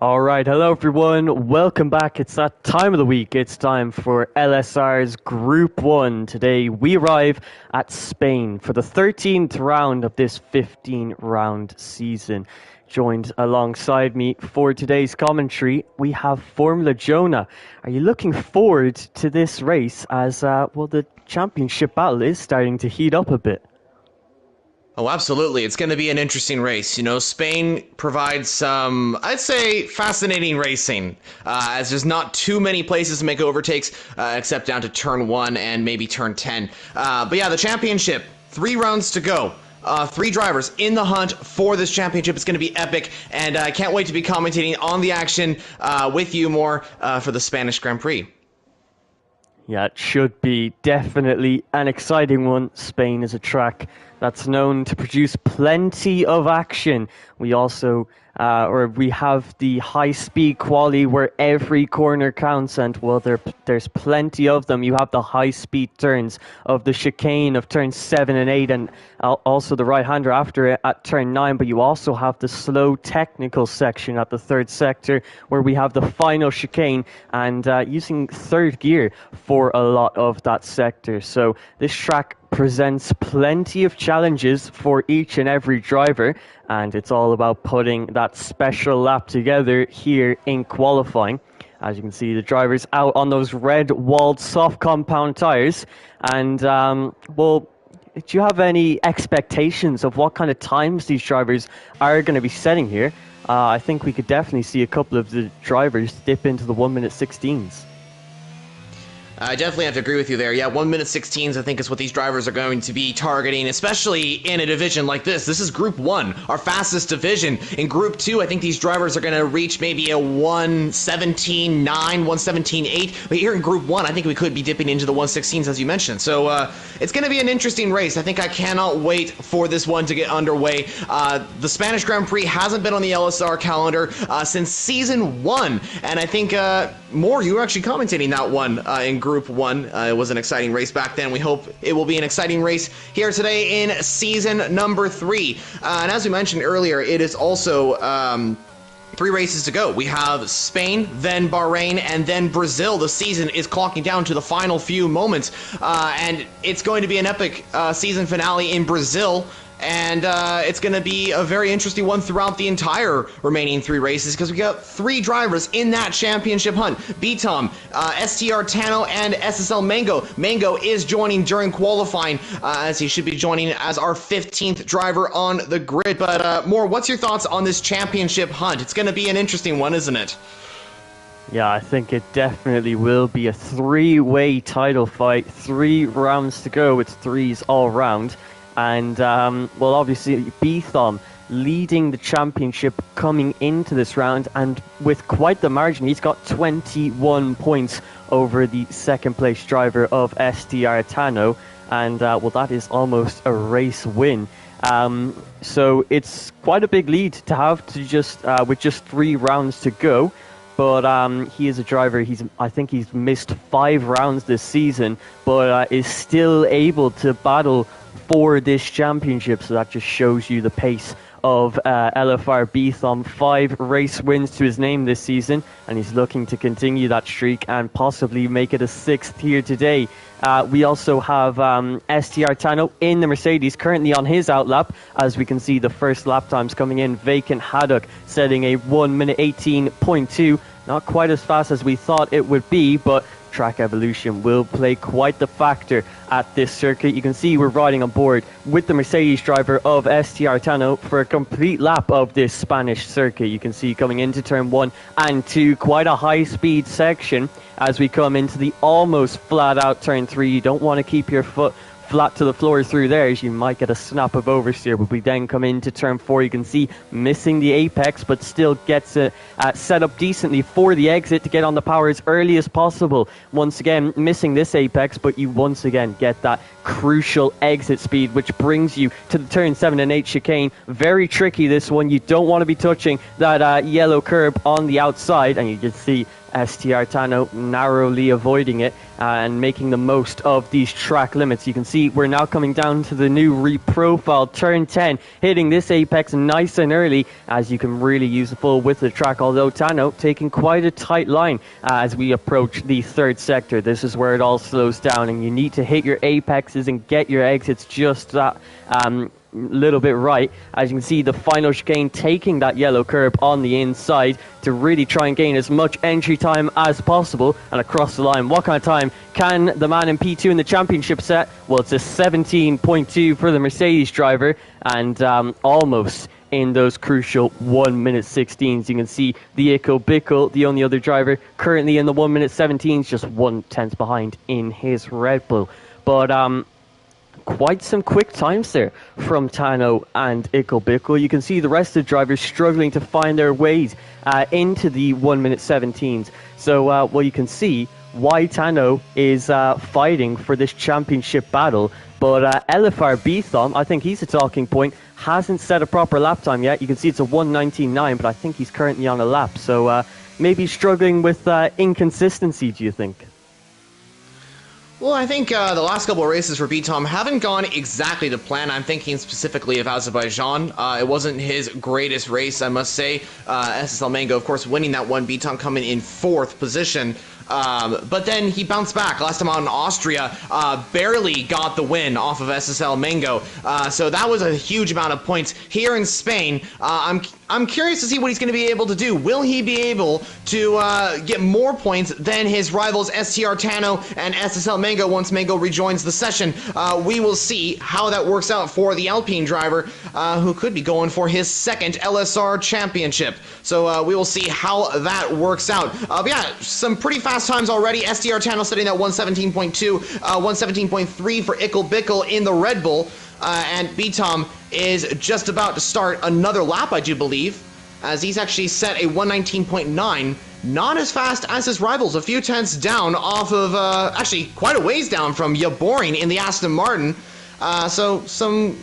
All right, hello everyone. Welcome back. It's that time of the week. It's time for LSR's Group 1. Today we arrive at Spain for the 13th round of this 15-round season. Joined alongside me for today's commentary, we have Formula Jonah. Are you looking forward to this race as, the championship battle is starting to heat up a bit? Oh, absolutely. It's going to be an interesting race. You know, Spain provides some, I'd say, fascinating racing, as there's not too many places to make overtakes, except down to turn 1 and maybe turn 10. But yeah, the championship, 3 rounds to go. 3 drivers in the hunt for this championship. It's going to be epic, and I can't wait to be commentating on the action with you more for the Spanish Grand Prix. Yeah, it should be definitely an exciting one. Spain is a track that's known to produce plenty of action. We also, we have the high-speed quality where every corner counts, and well, there's plenty of them. You have the high-speed turns of the chicane of turns 7 and 8, and also the right-hander after it at turn 9, but you also have the slow technical section at the third sector where we have the final chicane and using third gear for a lot of that sector. So this track presents plenty of challenges for each and every driver, and it's all about putting that special lap together here in qualifying. As you can see, the drivers out on those red walled soft compound tires, and do you have any expectations of what kind of times these drivers are going to be setting here? I think we could definitely see a couple of the drivers dip into the 1 minute 16s. I definitely have to agree with you there. Yeah, 1 minute 16s I think is what these drivers are going to be targeting, especially in a division like this. This is Group 1, our fastest division. In Group 2, I think these drivers are going to reach maybe a 1:17.9, 1:17.8. But here in Group 1, I think we could be dipping into the 1:16s as you mentioned. So it's going to be an interesting race. I think I cannot wait for this one to get underway. The Spanish Grand Prix hasn't been on the LSR calendar since Season 1. And I think, you were actually commentating that one in Group 1. It was an exciting race back then. We hope it will be an exciting race here today in season number 3. And as we mentioned earlier, it is also 3 races to go. We have Spain, then Bahrain, and then Brazil. The season is clocking down to the final few moments, and it's going to be an epic season finale in Brazil. And it's going to be a very interesting one throughout the entire remaining 3 races because we got 3 drivers in that championship hunt. Bitom, STR Tano, and SSL Mango. Mango is joining during qualifying as he should be joining as our 15th driver on the grid. But Moore, what's your thoughts on this championship hunt? It's going to be an interesting one, isn't it? Yeah, I think it definitely will be a 3-way title fight. 3 rounds to go. It's 3s all round. And, obviously, Bethom leading the championship coming into this round, and with quite the margin. He's got 21 points over the second-place driver of STR Tano, and, that is almost a race win. So it's quite a big lead to have with just 3 rounds to go. But he is a driver. I think he's missed 5 rounds this season, but is still able to battle for this championship. So that just shows you the pace of LFR Bethom. 5 race wins to his name this season, and he's looking to continue that streak and possibly make it a 6th here today. We also have STR Tano in the Mercedes, currently on his outlap. As we can see, the first lap times coming in. Vacant Haddock setting a 1 minute 18.2. Not quite as fast as we thought it would be, but track evolution will play quite the factor at this circuit. You can see we're riding on board with the Mercedes driver of STR Tano for a complete lap of this Spanish circuit. You can see coming into turn 1 and 2, quite a high speed section as we come into the almost flat out turn 3. You don't want to keep your foot flat to the floor through there, as you might get a snap of oversteer. But we then come into turn 4. You can see missing the apex, but still gets it set up decently for the exit to get on the power as early as possible. Once again, missing this apex, but you once again get that crucial exit speed, which brings you to the turn 7 and 8 chicane. Very tricky, this one. You don't want to be touching that yellow curb on the outside, and you can see STR Tano narrowly avoiding it and making the most of these track limits. You can see we're now coming down to the new reprofiled turn 10, hitting this apex nice and early as you can really use the full width of the track, although Tano taking quite a tight line as we approach the third sector. This is where it all slows down and you need to hit your apexes and get your exits just that little bit right. As you can see, the final chicane taking that yellow curb on the inside to really try and gain as much entry time as possible and across the line. What kind of time can the man in P2 in the championship set? Well, it's a 17.2 for the Mercedes driver and almost in those crucial 1 minute 16s. You can see the Ico Bickle, the only other driver currently in the 1 minute 17s, just 1/10 behind in his Red Bull. But quite some quick times there from Tano and Ico Bickle. You can see the rest of the drivers struggling to find their ways into the 1 minute 17s. So, well, you can see why Tano is fighting for this championship battle. But LFR Bthom, I think he's a talking point, hasn't set a proper lap time yet. You can see it's a 1:19.9, but I think he's currently on a lap. So maybe struggling with inconsistency, do you think? Well, I think the last couple of races for Bthom haven't gone exactly to plan. I'm thinking specifically of Azerbaijan. It wasn't his greatest race, I must say. SSL Mango, of course, winning that one. Bthom coming in 4th position. But then he bounced back. Last time out in Austria, barely got the win off of SSL Mango. So that was a huge amount of points. Here in Spain, I'm curious to see what he's going to be able to do. Will he be able to get more points than his rivals STR Tano and SSL Mango once Mango rejoins the session? We will see how that works out for the Alpine driver, who could be going for his 2nd LSR championship. So we will see how that works out. But yeah, some pretty fast times already. STR Tano sitting at 117.2, 117.3 for Ico Bickle in the Red Bull. And Bthom is just about to start another lap, I do believe, as he's actually set a 119.9. Not as fast as his rivals, a few tenths down off of, actually quite a ways down from Yaboring in the Aston Martin. So some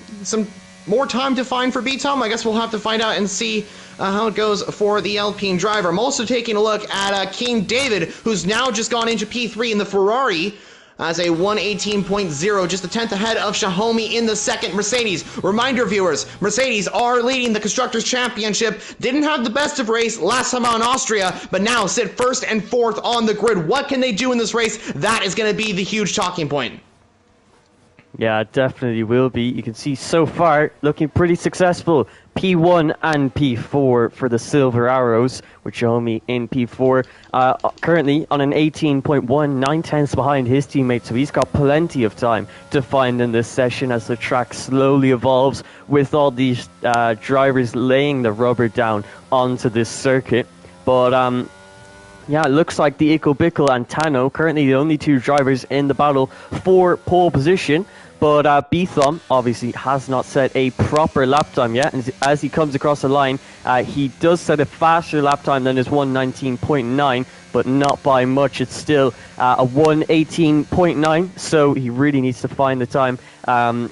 more time to find for Bthom. I guess we'll have to find out and see how it goes for the Alpine driver. I'm also taking a look at King David, who's now just gone into P3 in the Ferrari as a 118.0, just a 10th ahead of Xiaomi in the 2nd Mercedes. Reminder, viewers, Mercedes are leading the Constructors' Championship. Didn't have the best of race last time out in Austria, but now sit 1st and 4th on the grid. What can they do in this race? That is going to be the huge talking point. Yeah, it definitely will be. You can see so far looking pretty successful. P1 and P4 for the Silver Arrows, with Xiaomi in P4. Currently on an 18.1, 9/10 behind his teammates, so he's got plenty of time to find in this session as the track slowly evolves with all these drivers laying the rubber down onto this circuit. But yeah, it looks like the Ico Bickle and Tano, currently the only two drivers in the battle for pole position. But Bthom obviously has not set a proper lap time yet. And as he comes across the line, he does set a faster lap time than his 119.9, but not by much. It's still a 118.9, so he really needs to find the time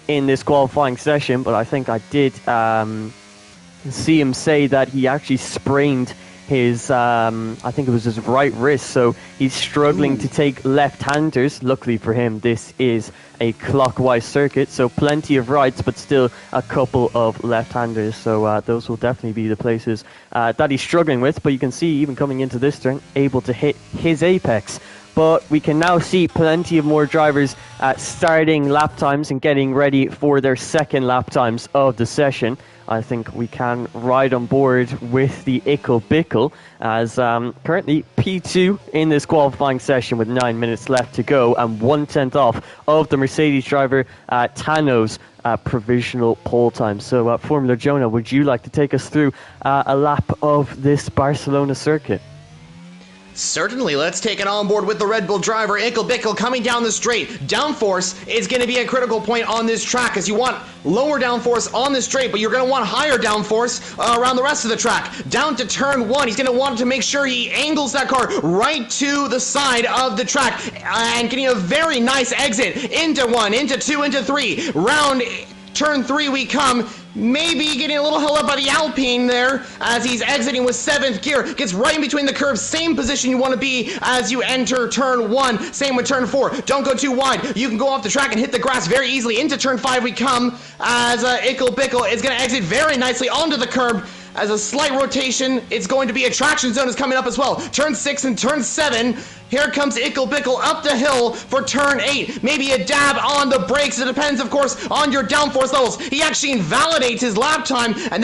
in this qualifying session. But I think I did see him say that he actually sprained his, I think it was his right wrist, so he's struggling to take left-handers. Luckily for him, this is a clockwise circuit, so plenty of rights, but still a couple of left-handers, so those will definitely be the places that he's struggling with. But you can see, even coming into this turn, able to hit his apex. But we can now see plenty of more drivers starting lap times and getting ready for their 2nd lap times of the session. I think we can ride on board with the Ico Bickle as currently P2 in this qualifying session with 9 minutes left to go and 1/10 off of the Mercedes driver Tano's provisional pole time. So Formula Jonah, would you like to take us through a lap of this Barcelona circuit? Certainly, let's take it on board with the Red Bull driver, Ico Bickle, coming down the straight. Downforce is going to be a critical point on this track, as you want lower downforce on the straight, but you're going to want higher downforce around the rest of the track. Down to turn 1, he's going to want to make sure he angles that car right to the side of the track, and getting a very nice exit into 1, into 2, into 3. Round turn 3 we come. maybe getting a little held up by the Alpine there as he's exiting with 7th gear. Gets right in between the curves. Same position you want to be as you enter turn 1. Same with turn 4. Don't go too wide. You can go off the track and hit the grass very easily. Into turn 5 we come as Ickle Bickle is going to exit very nicely onto the curb. As a slight rotation, it's going to be a traction zone is coming up as well. Turn 6 and turn 7. Here comes Ickle Bickle up the hill for turn 8. Maybe a dab on the brakes. It depends, of course, on your downforce levels. He actually invalidates his lap time, and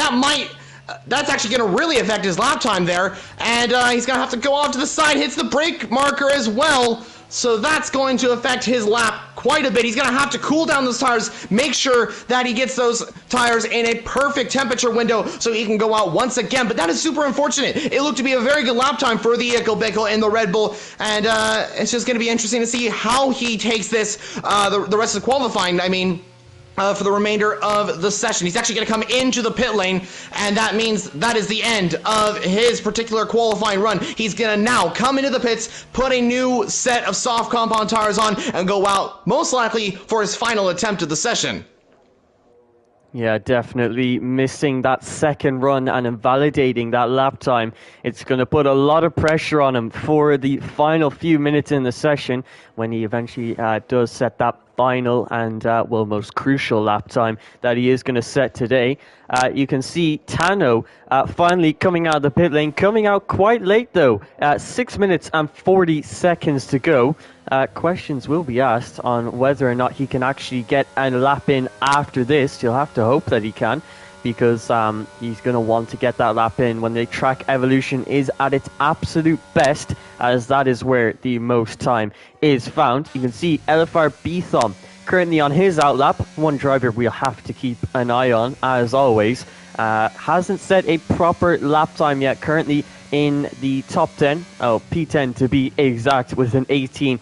that's actually going to really affect his lap time there. And he's going to have to go off to the side, hits the brake marker as well. So that's going to affect his lap quite a bit. He's going to have to cool down those tires, make sure that he gets those tires in a perfect temperature window so he can go out once again. But that is super unfortunate. It looked to be a very good lap time for the Ickle Bickle in the Red Bull, and it's just going to be interesting to see how he takes this the rest of the qualifying. I mean, for the remainder of the session. He's actually going to come into the pit lane, and that means that is the end of his particular qualifying run. He's going to now come into the pits, put a new set of soft compound tires on, and go out, most likely, for his final attempt of the session. Yeah, definitely missing that second run and invalidating that lap time. It's going to put a lot of pressure on him for the final few minutes in the session when he eventually does set that final and, well, most crucial lap time that he is going to set today. You can see Tano finally coming out of the pit lane, coming out quite late though, 6 minutes and 40 seconds to go. Questions will be asked on whether or not he can actually get a lap in after this. You'll have to hope that he can, because he's going to want to get that lap in when the track evolution is at its absolute best, as that is where the most time is found. You can see LFR Bethom currently on his outlap. One driver we'll have to keep an eye on, as always. Hasn't set a proper lap time yet, currently in the top 10, P10 to be exact, with an 18.9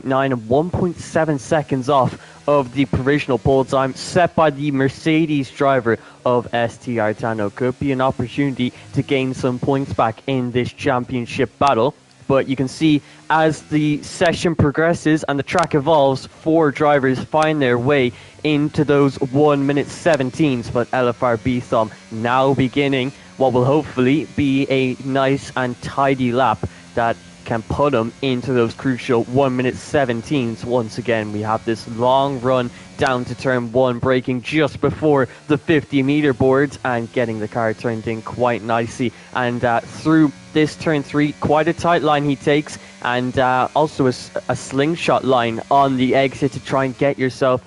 and 1.7 seconds off of the provisional pole time set by the Mercedes driver of STR Tano. Could be an opportunity to gain some points back in this championship battle. But you can see as the session progresses and the track evolves, 4 drivers find their way into those 1 minute 17s. But LFR Bethom now beginning what will hopefully be a nice and tidy lap that can put him into those crucial 1 minute 17s. Once again, we have this long run down to turn 1, braking just before the 50-meter boards and getting the car turned in quite nicely. And through this turn 3, quite a tight line he takes, and also a slingshot line on the exit to try and get yourself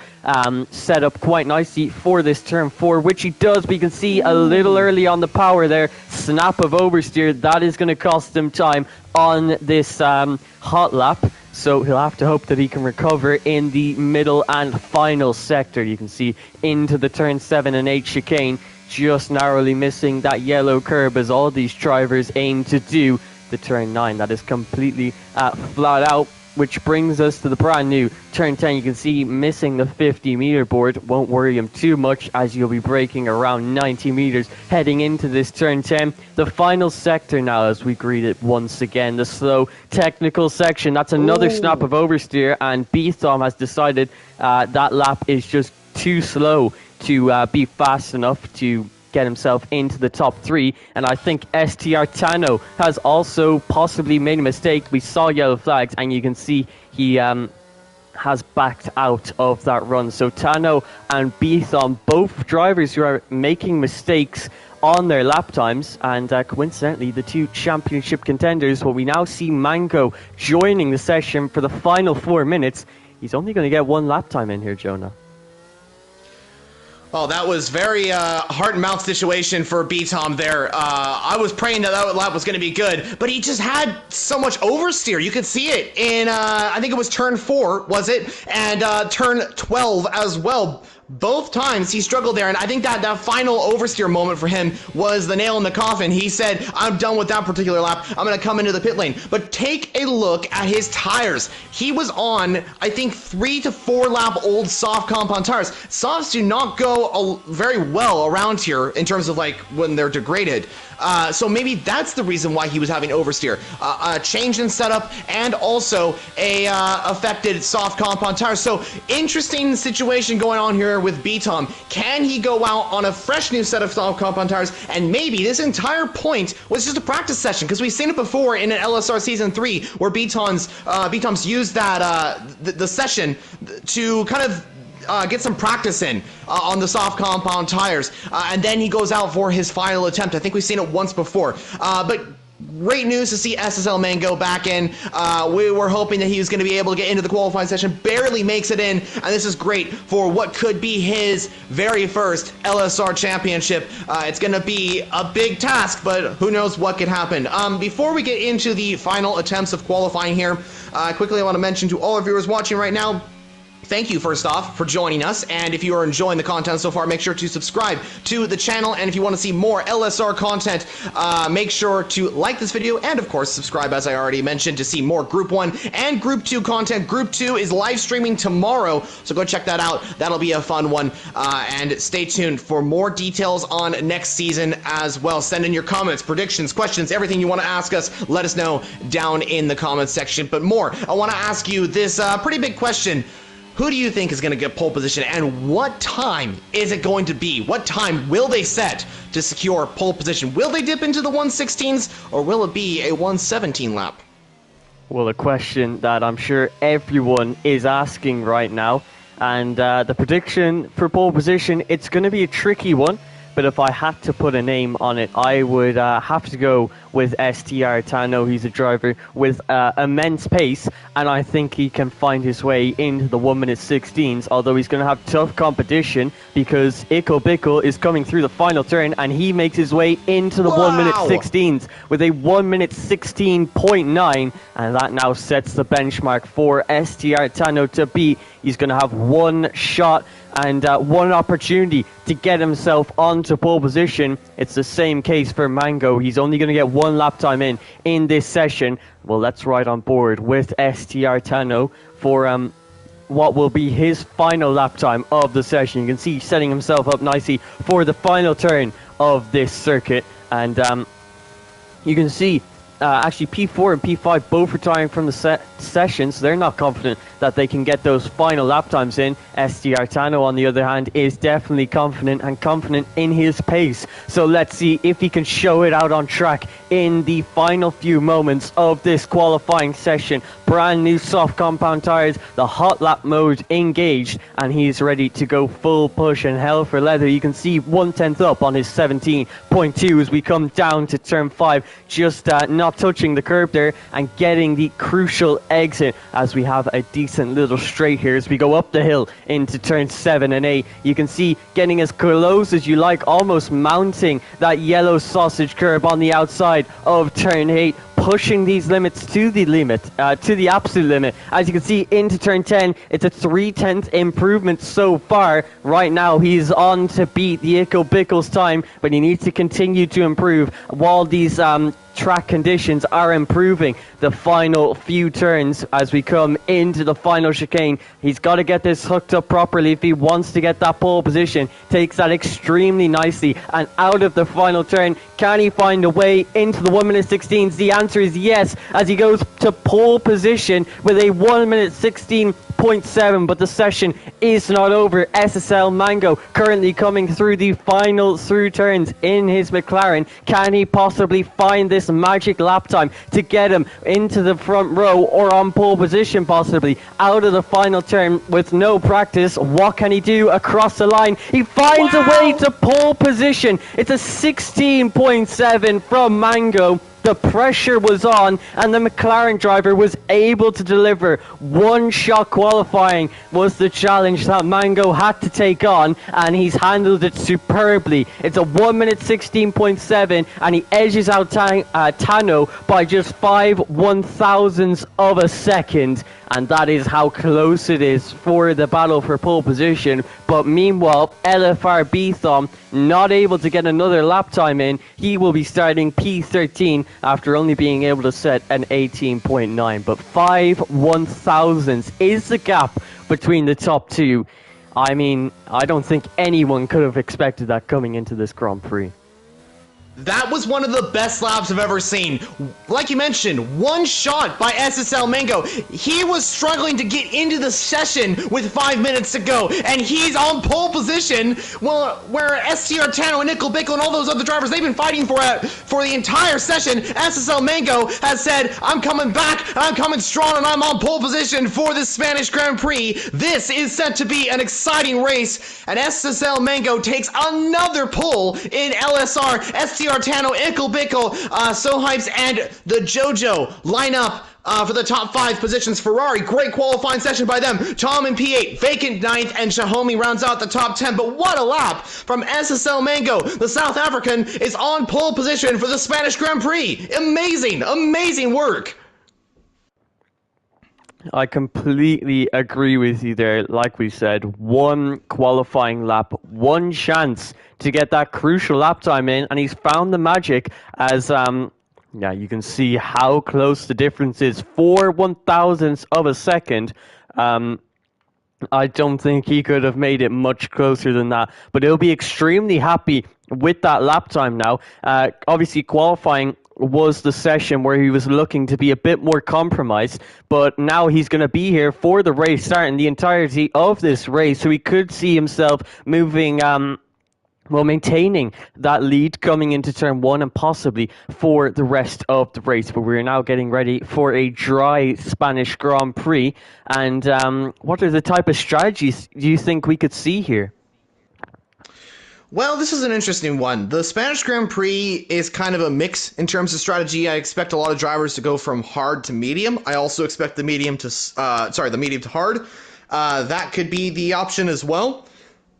set up quite nicely for this turn 4, which he does. But you can see a little early on the power there, snap of oversteer. That is going to cost him time on this hot lap. So he'll have to hope that he can recover in the middle and final sector. You can see into the turn 7 and 8 chicane, just narrowly missing that yellow curb, as all these drivers aim to do. The turn 9, that is completely flat out, which brings us to the brand new turn 10. You can see missing the 50-meter board. Won't worry him too much, as you'll be braking around 90 meters heading into this turn 10. The final sector now, as we greet it once again, the slow technical section. That's another snap of oversteer, and Bethom has decided that lap is just too slow to be fast enough to get himself into the top 3. And I think STR Tano has also possibly made a mistake. We saw yellow flags, and you can see he has backed out of that run. So Tano and Bethom, both drivers who are making mistakes on their lap times, and coincidentally the 2 championship contenders. Well, we now see Mango joining the session for the final 4 minutes. He's only going to get 1 lap time in here, Jonah. Oh, that was very heart and mouth situation for Bethom there. I was praying that lap was going to be good, but he just had so much oversteer. You could see it in, I think it was turn 4, was it? And turn 12 as well. Both times he struggled there, and I think that final oversteer moment for him was the nail in the coffin. He said, I'm done with that particular lap. I'm going to come into the pit lane. But take a look at his tires. He was on, I think, 3 to 4 lap old soft compound tires. Softs do not go very well around here in terms of like when they're degraded. So maybe that's the reason why he was having oversteer. A change in setup and also a affected soft compound tire. So interesting situation going on here here with B-Tom. Can he go out on a fresh new set of soft compound tires? And maybe this entire point was just a practice session, because we've seen it before in an LSR Season 3 where B-Tom's used that the session to kind of get some practice in on the soft compound tires, and then he goes out for his final attempt. I think we've seen it once before, but great news to see SSL Mango back in. We were hoping that he was going to be able to get into the qualifying session, barely makes it in, and this is great for what could be his very first LSR championship. It's going to be a big task, but who knows what could happen. Before we get into the final attempts of qualifying here, quickly I want to mention to all our viewers watching right now, thank you, first off, for joining us, and if you are enjoying the content so far, make sure to subscribe to the channel, and if you want to see more LSR content, make sure to like this video, and of course, subscribe, as I already mentioned, to see more Group 1 and Group 2 content. Group 2 is live streaming tomorrow, so go check that out. That'll be a fun one, and stay tuned for more details on next season as well. Send in your comments, predictions, questions, everything you want to ask us, let us know down in the comments section. But more, I want to ask you this pretty big question. Who do you think is going to get pole position, and what time is it going to be? What time will they set to secure pole position? Will they dip into the 116s, or will it be a 117 lap? Well, a question that I'm sure everyone is asking right now, and the prediction for pole position, it's going to be a tricky one, but if I had to put a name on it, I would have to go with STR Tano. He's a driver with immense pace, and I think he can find his way into the 1-minute 16s, although he's going to have tough competition because Ickle Bickle is coming through the final turn, and he makes his way into the 1-minute 16s with a 1-minute 16.9, and that now sets the benchmark for STR Tano to beat. He's going to have one shot and one opportunity to get himself onto pole position. It's the same case for Mango. He's only going to get one lap time in this session. Well, let's ride on board with STR Tano for what will be his final lap time of the session. You can see he's setting himself up nicely for the final turn of this circuit, and you can see actually P4 and P5 both retiring from the session, so they're not confident that they can get those final lap times in. STR Tano, on the other hand, is definitely confident in his pace. So let's see if he can show it out on track in the final few moments of this qualifying session. Brand new soft compound tires, the hot lap mode engaged, and he's ready to go full push and hell for leather. You can see 1/10 up on his 17.2 as we come down to turn 5, just not touching the curb there and getting the crucial exit, as we have a decent little straight here as we go up the hill into turn 7 and 8. You can see getting as close as you like, almost mounting that yellow sausage curb on the outside of turn 8, pushing these limits to the limit, to the absolute limit. As you can see, into turn 10, it's a 3/10 improvement so far. Right now, he's on to beat the Ickle Bickle's time, but he needs to continue to improve while these track conditions are improving. The final few turns as we come into the final chicane, he's got to get this hooked up properly if he wants to get that pole position. Takes that extremely nicely, and out of the final turn, can he find a way into the 1-minute 16s? The answer is yes, as he goes to pole position with a 1-minute 16.7, but the session is not over. SSL Mango currently coming through the final through turns in his McLaren. Can he possibly find this magic lap time to get him into the front row or on pole position, possibly out of the final turn with no practice? What can he do across the line? He finds a way to pole position. It's a 16.7 from Mango. The pressure was on, and the McLaren driver was able to deliver. One shot qualifying was the challenge that Mango had to take on, and he's handled it superbly. It's a 1-minute 16.7, and he edges out Tano by just 5/1000ths of a second, and that is how close it is for the battle for pole position. But meanwhile, LFR Bethom not able to get another lap time in. He will be starting P13 after only being able to set an 18.9. But 5/1000ths is the gap between the top two. I mean, I don't think anyone could have expected that coming into this Grand Prix. That was one of the best laps I've ever seen. Like you mentioned, one shot by SSL Mango. He was struggling to get into the session with 5 minutes to go, and he's on pole position. Well, where STR Tano and Nickel Bickle and all those other drivers, they've been fighting for the entire session. SSL Mango has said, I'm coming back, I'm coming strong, and I'm on pole position for the Spanish Grand Prix. This is set to be an exciting race, and SSL Mango takes another pole in LSR. STR Tano, Ickle Bickle, Sohypes, and the JoJo line up for the top 5 positions. Ferrari, great qualifying session by them. Tom in P8, vacant 9th, and Shahomi rounds out the top 10. But what a lap from SSL Mango. The South African is on pole position for the Spanish Grand Prix. Amazing, amazing work. I completely agree with you there. Like we said, one qualifying lap, one chance to get that crucial lap time in, and he's found the magic as, you can see how close the difference is. 4/1000ths of a second. I don't think he could have made it much closer than that, but he'll be extremely happy with that lap time now. Obviously, qualifying was the session where he was looking to be a bit more compromised, but now he's going to be here for the race, starting the entirety of this race, so he could see himself moving, maintaining that lead coming into turn 1 and possibly for the rest of the race. But we're now getting ready for a dry Spanish Grand Prix, and what are the type of strategies do you think we could see here? Well, this is an interesting one. The Spanish Grand Prix is kind of a mix in terms of strategy. I expect a lot of drivers to go from hard to medium. I also expect the medium to hard. That could be the option as well.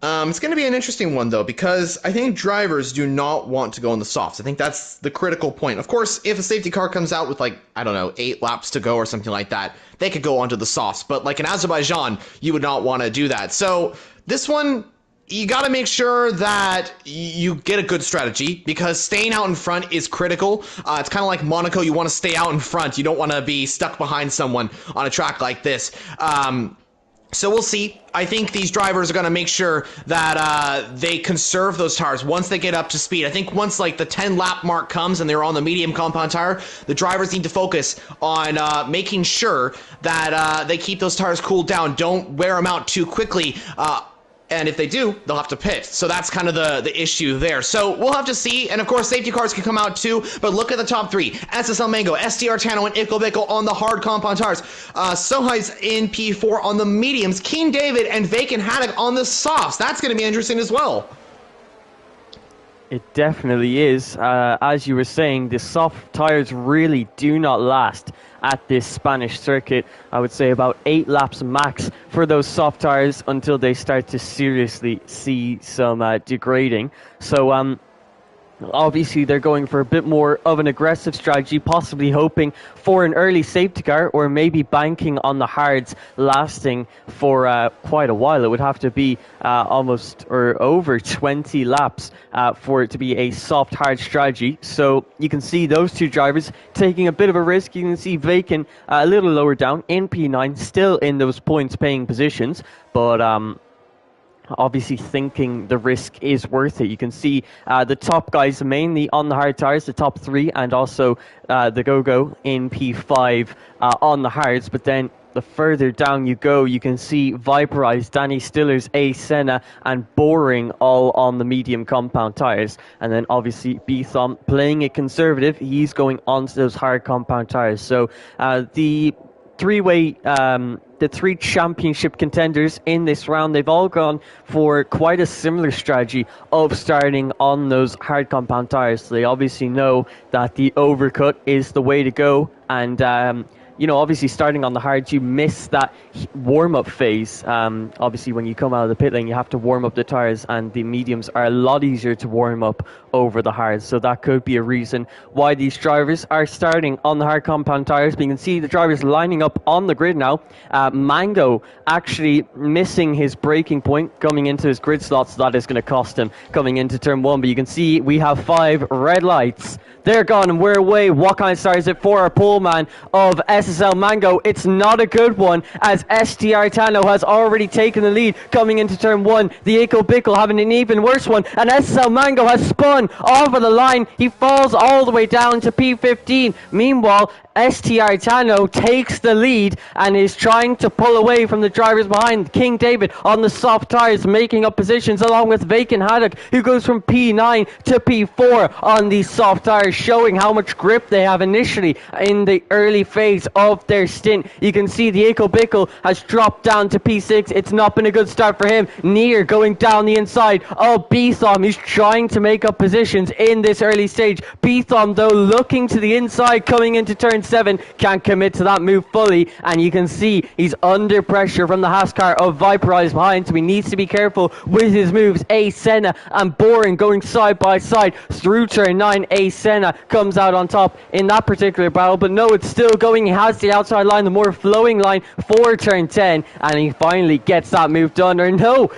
It's going to be an interesting one, though, because I think drivers do not want to go on the softs. I think that's the critical point. Of course, if a safety car comes out with, 8 laps to go or something like that, they could go onto the softs. But like in Azerbaijan, you would not want to do that. So this one, you got to make sure that you get a good strategy, because staying out in front is critical. It's kind of like Monaco. You want to stay out in front. You don't want to be stuck behind someone on a track like this. So we'll see. I think these drivers are going to make sure that they conserve those tires once they get up to speed. I think once the 10 lap mark comes and they're on the medium compound tire, the drivers need to focus on making sure that they keep those tires cooled down. Don't wear them out too quickly. And if they do, they'll have to pit. So that's kind of the issue there. So we'll have to see. And of course, safety cars can come out too. But look at the top 3. SSL Mango, STR Tano, and Ickle Bickle on the hard compound tires. Sohai's in P4 on the mediums. King David and Vacant Haddock on the softs. That's going to be interesting as well. It definitely is. As you were saying, the soft tires really do not last at this Spanish circuit. I would say about 8 laps max for those soft tires until they start to seriously see some degrading. So obviously they're going for a bit more of an aggressive strategy, possibly hoping for an early safety car, or maybe banking on the hards lasting for quite a while. It would have to be almost or over 20 laps for it to be a soft hard strategy. So you can see those two drivers taking a bit of a risk. You can see Vacant a little lower down in P9, still in those points paying positions, but obviously thinking the risk is worth it. You can see the top guys mainly on the hard tires, the top 3, and also the Go-Go in P5 on the hards. But then the further down you go, you can see Viperize, Danny Stillers, A Senna, and Boring all on the medium compound tires. And then obviously Bthom playing it conservative. He's going onto those hard compound tires. So the 3 championship contenders in this round, they've all gone for quite a similar strategy of starting on those hard compound tires. So they obviously know that the overcut is the way to go, and obviously starting on the hards, you miss that warm-up phase. Obviously, when you come out of the pit lane, you have to warm up the tires, and the mediums are a lot easier to warm up over the hards. So that could be a reason why these drivers are starting on the hard compound tires. But you can see the drivers lining up on the grid now. Mango actually missing his braking point coming into his grid slot, so that is going to cost him coming into turn 1. But you can see we have 5 red lights. They're gone and we're away. What kind of start is it for our pole man of SSL Mango. It's not a good one, as STR Tano has already taken the lead coming into turn 1. The Eco Bickle having an even worse one, and SSL Mango has spun off of the line. He falls all the way down to P15. Meanwhile, STR Tano takes the lead and is trying to pull away from the drivers behind. King David on the soft tires, making up positions along with Vacant Haddock, who goes from P9 to P4 on these soft tires, showing how much grip they have initially in the early phase of their stint. You can see the Eco Bickle has dropped down to P6. It's not been a good start for him. Near going down the inside of Bethom. He's trying to make up positions in this early stage. Bethom, though, looking to the inside coming into turn 7, can't commit to that move fully, and you can see he's under pressure from the Haskar of Viperize behind, so he needs to be careful with his moves. Ace Senna and Boring going side by side through turn 9. Ace Senna comes out on top in that particular battle, but no, it's still going. He has the outside line, the more flowing line for turn 10, and he finally gets that move done. Or no,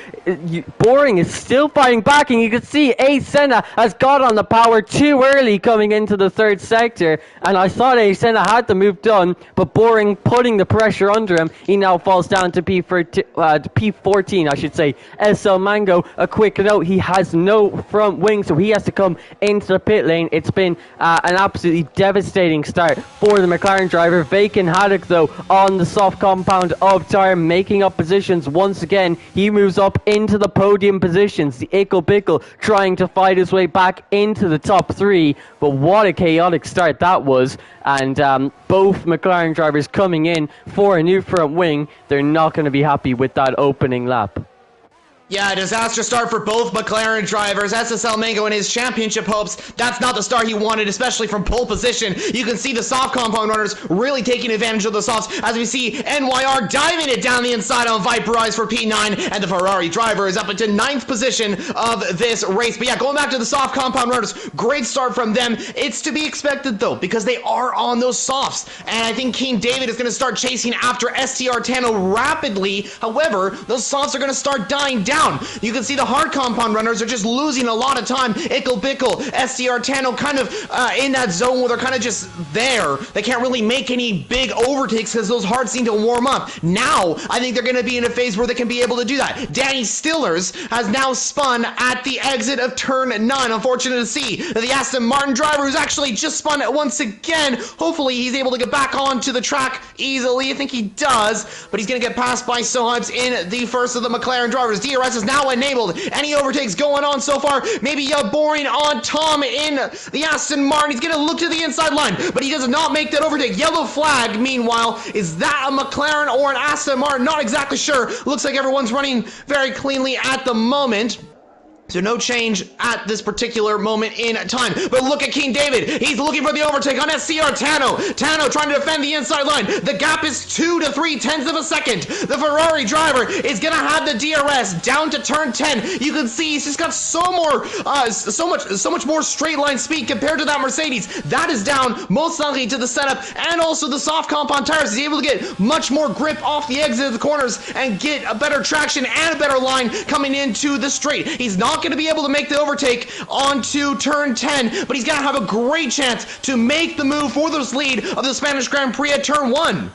Boring is still fighting back, and you can see Ace Senna has got on the power too early coming into the third sector, and I thought Ace Senna had the move done, but Boring putting the pressure under him. He now falls down to P14, I should say. SL Mango, a quick note, he has no front wing, so he has to come into the pit lane. It's been an absolutely devastating start for the McLaren driver. Vacant Haddock, though, on the soft compound of tire, making up positions once again. He moves up into the podium positions. The Eco Bickle trying to fight his way back into the top 3, but what a chaotic start that was. And both McLaren drivers coming in for a new front wing, they're not going to be happy with that opening lap. Yeah, a disaster start for both McLaren drivers. SSL Mango and his championship hopes, that's not the start he wanted, especially from pole position. You can see the soft compound runners really taking advantage of the softs, as we see NYR diving it down the inside on Viperize for P9, and the Ferrari driver is up into 9th position of this race. But yeah, going back to the soft compound runners, great start from them. It's to be expected, though, because they are on those softs, and I think King David is going to start chasing after STR Tano rapidly. However, those softs are going to start dying down. You can see the hard compound runners are just losing a lot of time. Ickle Bickle, STR Tano kind of in that zone where they're kind of just there. They can't really make any big overtakes because those hards seem to warm up. Now, I think they're going to be in a phase where they can be able to do that. Danny Stillers has now spun at the exit of turn 9. Unfortunate to see the Aston Martin driver, who's actually just spun it once again. Hopefully, he's able to get back onto the track easily. I think he does, but he's going to get passed by Sohibs in the first of the McLaren drivers. DRS is now enabled. Any overtakes going on so far? Maybe Boring on Tom in the Aston Martin. He's going to look to the inside line, but he does not make that overtake. Yellow flag, meanwhile. Is that a McLaren or an Aston Martin? Not exactly sure. Looks like everyone's running very cleanly at the moment. So no change at this particular moment in time. But look at King David. He's looking for the overtake on SCR Tano. Tano trying to defend the inside line. The gap is 2 to 3 tenths of a second. The Ferrari driver is going to have the DRS down to turn 10. You can see he's just got so much more straight line speed compared to that Mercedes. That is down most likely to the setup and also the soft compound tires. He's able to get much more grip off the exit of the corners and get a better traction and a better line coming into the straight. He's not going to be able to make the overtake onto turn 10, but he's going to have a great chance to make the move for this lead of the Spanish Grand Prix at turn 1.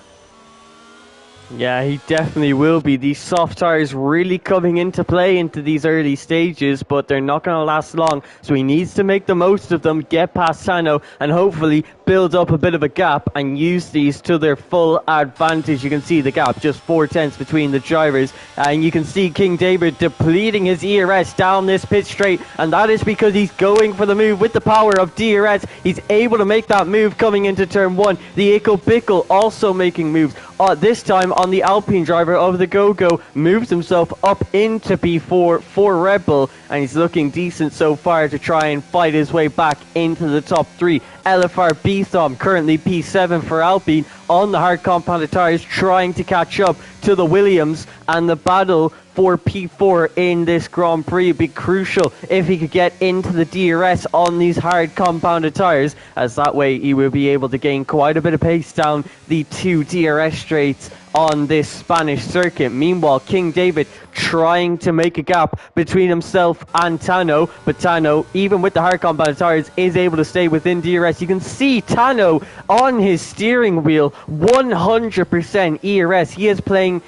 Yeah, he definitely will be. These soft tires really coming into play into these early stages, but they're not going to last long, so he needs to make the most of them, get past Tano, and hopefully build up a bit of a gap and use these to their full advantage. You can see the gap, just 4 tenths between the drivers, and you can see King David depleting his ERS down this pit straight, and that is because he's going for the move with the power of DRS. He's able to make that move coming into turn 1. The Eco Bickle also making moves. This time on the Alpine driver of the Go-Go, moves himself up into P4 for Red Bull, and he's looking decent so far to try and fight his way back into the top 3. LFR Bethom currently P7 for Alpine on the hard compounded tires, trying to catch up to the Williams, and the battle for P4 in this Grand Prix would be crucial if he could get into the DRS on these hard compounded tires, as that way he will be able to gain quite a bit of pace down the 2 DRS straights on this Spanish circuit. Meanwhile, King David trying to make a gap between himself and Tano, but Tano, even with the hard compound tires, is able to stay within DRS. You can see Tano on his steering wheel, 100% ERS. He is playing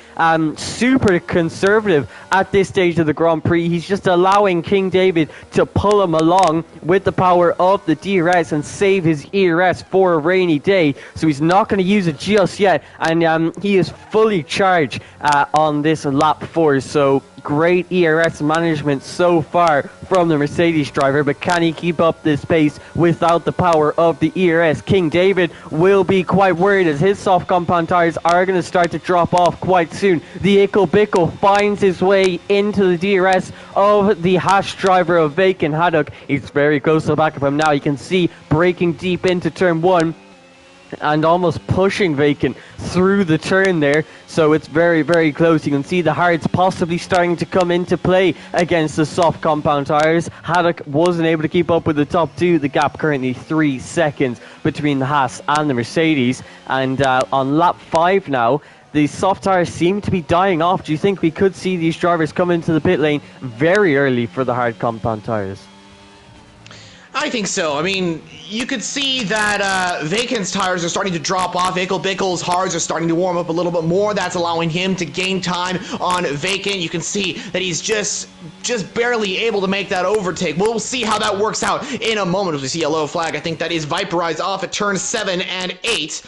super conservative at this stage of the Grand Prix. He's just allowing King David to pull him along with the power of the DRS and save his ERS for a rainy day. So he's not going to use it just yet, and he is fully charged on this lap 4. So great ERS management so far from the Mercedes driver, but can he keep up this pace without the power of the ERS? King David will be quite worried as his soft compound tires are going to start to drop off quite soon. The Ickle Bickle finds his way into the DRS of the Haas driver of Vacant Haddock. He's very close to the back of him now. You can see breaking deep into turn 1 and almost pushing Vacant through the turn there. So it's very, very close. You can see the hards possibly starting to come into play against the soft compound tires. Haddock wasn't able to keep up with the top 2. The gap currently 3 seconds between the Haas and the Mercedes. And on lap 5 now, the soft tires seem to be dying off. Do you think we could see these drivers come into the pit lane very early for the hard compound tires? I think so. I mean, you could see that Vacant's tires are starting to drop off. Ickle Bickle's hards are starting to warm up a little bit more. That's allowing him to gain time on Vacant. You can see that he's just barely able to make that overtake. We'll see how that works out in a moment as we see a yellow flag. I think that is vaporized off at turn 7 and 8.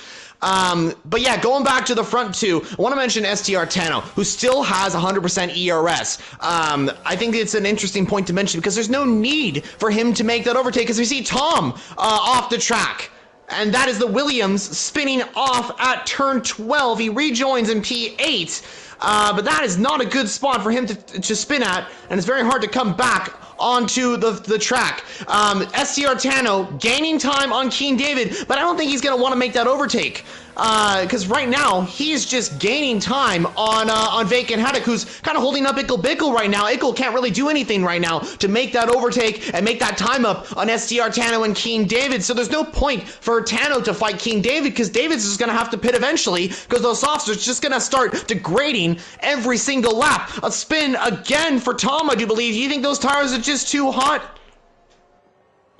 But yeah, going back to the front 2, I want to mention STR Tano, who still has 100% ERS. I think it's an interesting point to mention because there's no need for him to make that overtake because we see Tom off the track. And that is the Williams spinning off at turn 12. He rejoins in P8, but that is not a good spot for him to spin at, and it's very hard to come back onto the track. STR Tano gaining time on King David, but I don't think he's going to want to make that overtake. Because right now, he's just gaining time on Vacant Haddock, who's kind of holding up Ickle Bickle right now. Ickle can't really do anything right now to make that overtake and make that time up on STR Tano and King David. So there's no point for Tano to fight King David, because David's just going to have to pit eventually, because those softs are just going to start degrading every single lap. A spin again for Tom, I do believe. Do you think those tires are just too hot?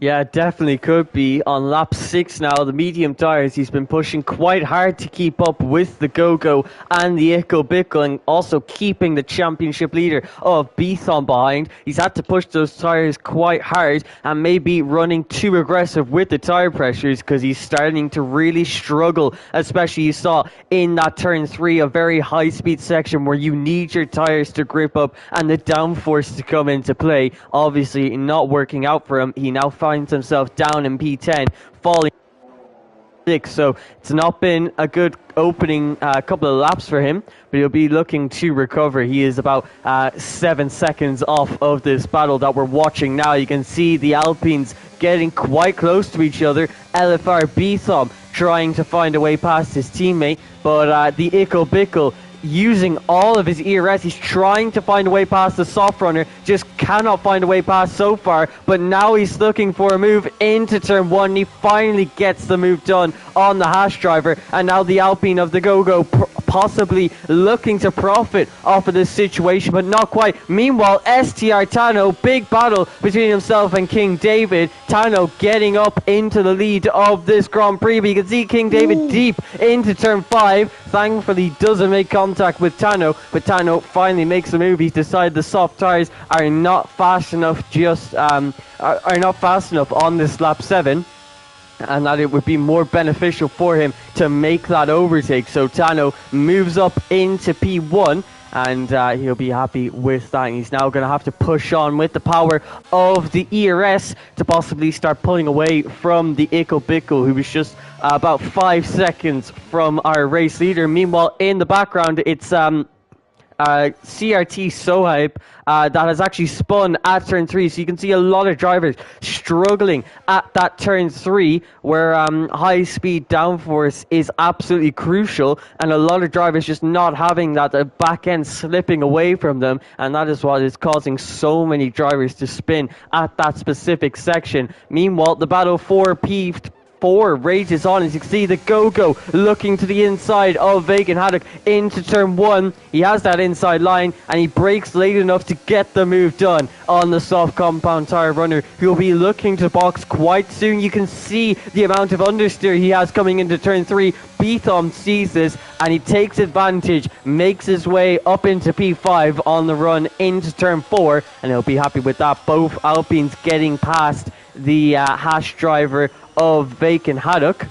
Yeah, it definitely could be. On lap 6 now, the medium tires, he's been pushing quite hard to keep up with the Go-Go and the Ickle Bickle, and also keeping the championship leader of Bethon behind. He's had to push those tires quite hard and maybe running too aggressive with the tire pressures, because he's starting to really struggle, especially you saw in that turn 3, a very high-speed section where you need your tires to grip up and the downforce to come into play. Obviously not working out for him. He now finds himself down in P10, falling 6, so it's not been a good opening couple of laps for him, but he'll be looking to recover. He is about 7 seconds off of this battle that we're watching now. You can see the Alpines getting quite close to each other. LFR Bethom trying to find a way past his teammate, but the Ickle Bickle using all of his ERS. He's trying to find a way past the soft runner, just cannot find a way past so far, but now he's looking for a move into turn 1, and he finally gets the move done on the Haas driver, and now the Alpine of the Go-Go possibly looking to profit off of this situation, but not quite. Meanwhile, STR Tano, big battle between himself and King David. Tano getting up into the lead of this Grand Prix, but you can see King David deep into turn 5. Thankfully doesn't make contact with Tano, but Tano finally makes a move. He's decided the soft tires are not fast enough, are not fast enough on this lap 7, and that it would be more beneficial for him to make that overtake. So Tano moves up into P1, and he'll be happy with that. And he's now going to have to push on with the power of the ERS to possibly start pulling away from the Ickle Bickle, who was just about 5 seconds from our race leader. Meanwhile, in the background, it's CRT Sohype that has actually spun at turn 3, so you can see a lot of drivers struggling at that turn 3, where high speed downforce is absolutely crucial, and a lot of drivers just not having that back end slipping away from them, and that is what is causing so many drivers to spin at that specific section. Meanwhile, the battle for P5 4 rages on. As you can see, the Go-Go looking to the inside of Vacant Haddock into turn 1. He has that inside line, and he brakes late enough to get the move done on the soft compound tire runner, who will be looking to box quite soon. You can see the amount of understeer he has coming into turn 3. Beetham sees this, and he takes advantage, makes his way up into P5 on the run into turn 4, and he'll be happy with that. Both Alpines getting past the Haas driver of Vacant Haddock.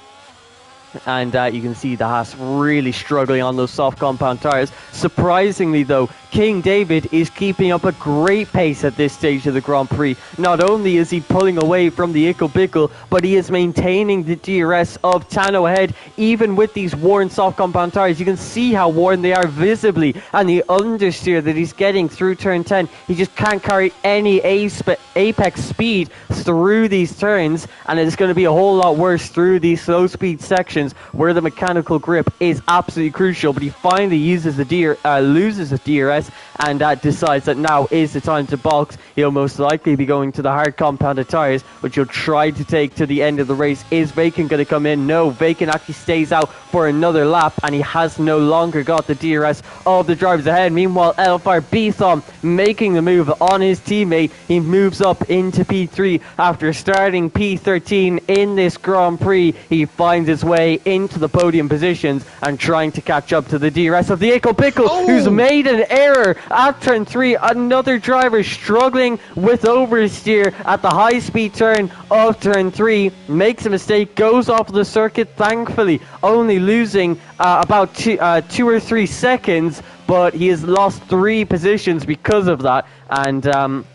And you can see the Haas really struggling on those soft compound tires. Surprisingly though, King David is keeping up a great pace at this stage of the Grand Prix. Not only is he pulling away from the Ickle Bickle, but he is maintaining the DRS of Tano ahead, even with these worn soft compound tires. You can see how worn they are visibly, and the understeer that he's getting through turn 10. He just can't carry any apex speed through these turns, and it's going to be a whole lot worse through these slow speed sections where the mechanical grip is absolutely crucial. But he finally uses the loses the DRS, and decides that now is the time to box. He'll most likely be going to the hard compounded tires, which he'll try to take to the end of the race. Is Vacant going to come in? No, Vacant actually stays out for another lap, and he has no longer got the DRS of the drivers ahead. Meanwhile, LFR Beetham making the move on his teammate. He moves up into P3 after starting P13 in this Grand Prix. He finds his way into the podium positions and trying to catch up to the DRS of the Ickle Pickle, who's made an error at turn 3. Another driver struggling with oversteer at the high speed turn of turn 3, makes a mistake, goes off the circuit, thankfully only losing about 2 or 3 seconds, but he has lost 3 positions because of that. And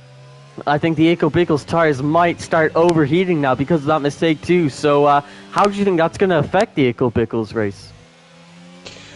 I think the Ickle Bickle's tires might start overheating now because of that mistake too. So how do you think that's going to affect the Ickle Bickle's race?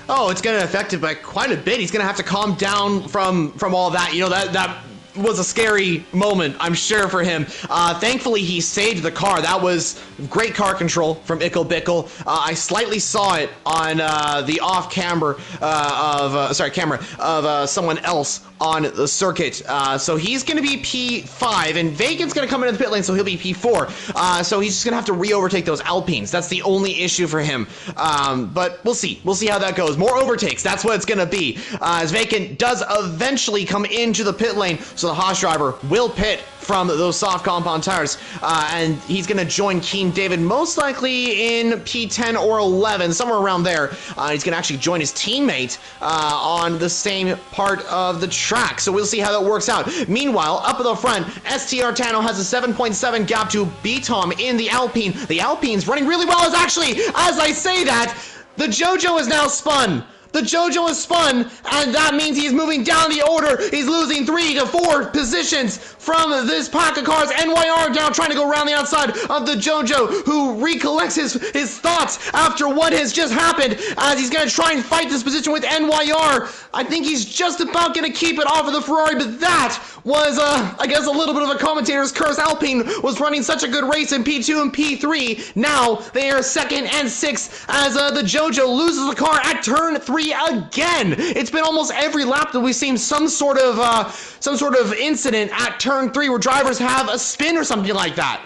Oh, it's going to affect it by quite a bit. He's going to have to calm down from all that. You know, that was a scary moment, I'm sure, for him. Thankfully, he saved the car. That was great car control from Ickle Bickle. I slightly saw it on the off camera of someone else on the circuit. So he's going to be P5, and Vacant's going to come into the pit lane, so he'll be P4. So he's just going to have to re-overtake those Alpines. That's the only issue for him. But we'll see. We'll see how that goes. More overtakes. That's what it's going to be. As Vacant does eventually come into the pit lane, so the Haas driver will pit from those soft compound tires, and he's going to join King David most likely in P10 or 11, somewhere around there. He's going to actually join his teammate on the same part of the track, so we'll see how that works out. Meanwhile, up at the front, STR Tano has a 7.7 gap to Beetham in the Alpine. The Alpine's running really well. As actually, as I say that, the JoJo is now spun. The JoJo is spun, and that means he's moving down the order. He's losing 3 to 4 positions from this pack of cars. NYR now trying to go around the outside of the JoJo, who recollects his thoughts after what has just happened, as he's going to try and fight this position with NYR. I think he's just about going to keep it off of the Ferrari, but that was, I guess, a little bit of a commentator's curse. Alpine was running such a good race in P2 and P3. Now they are 2nd and 6th as the JoJo loses the car at turn 3 again. It's been almost every lap that we've seen some sort of incident at turn 3 where drivers have a spin or something like that.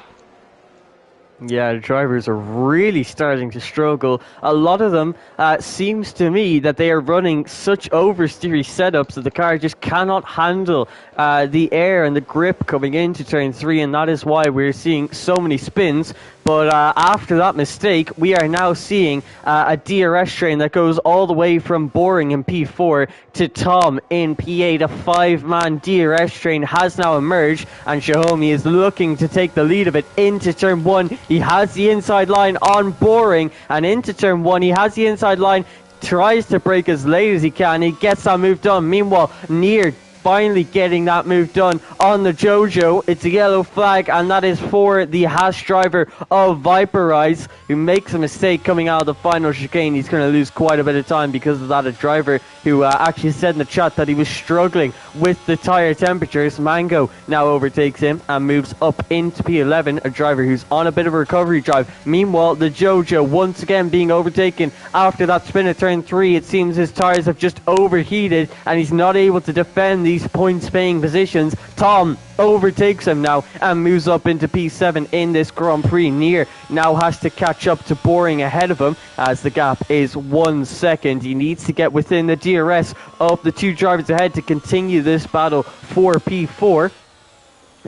Yeah, the drivers are really starting to struggle. A lot of them seems to me that they are running such oversteery setups that the car just cannot handle the air and the grip coming into turn 3, and that is why we're seeing so many spins. But after that mistake, we are now seeing a DRS train that goes all the way from Boring in P4 to Tom in P8. A 5-man DRS train has now emerged, and Xiaomi is looking to take the lead of it into turn 1. He has the inside line on Boring, and into turn 1 he has the inside line, tries to brake as late as he can. He gets that move done. Meanwhile, Near finally getting that move done on the JoJo. It's a yellow flag, and that is for the Haas driver of Viperize, who makes a mistake coming out of the final chicane. He's going to lose quite a bit of time because of that. A driver who actually said in the chat that he was struggling with the tire temperatures. Mango now overtakes him and moves up into P11, a driver who's on a bit of a recovery drive. Meanwhile, the JoJo once again being overtaken after that spin at turn 3. It seems his tires have just overheated, and he's not able to defend these these points paying positions. Tom overtakes him now and moves up into P7 in this Grand Prix. Near now has to catch up to Boring ahead of him as the gap is 1 second. He needs to get within the DRS of the two drivers ahead to continue this battle for P4.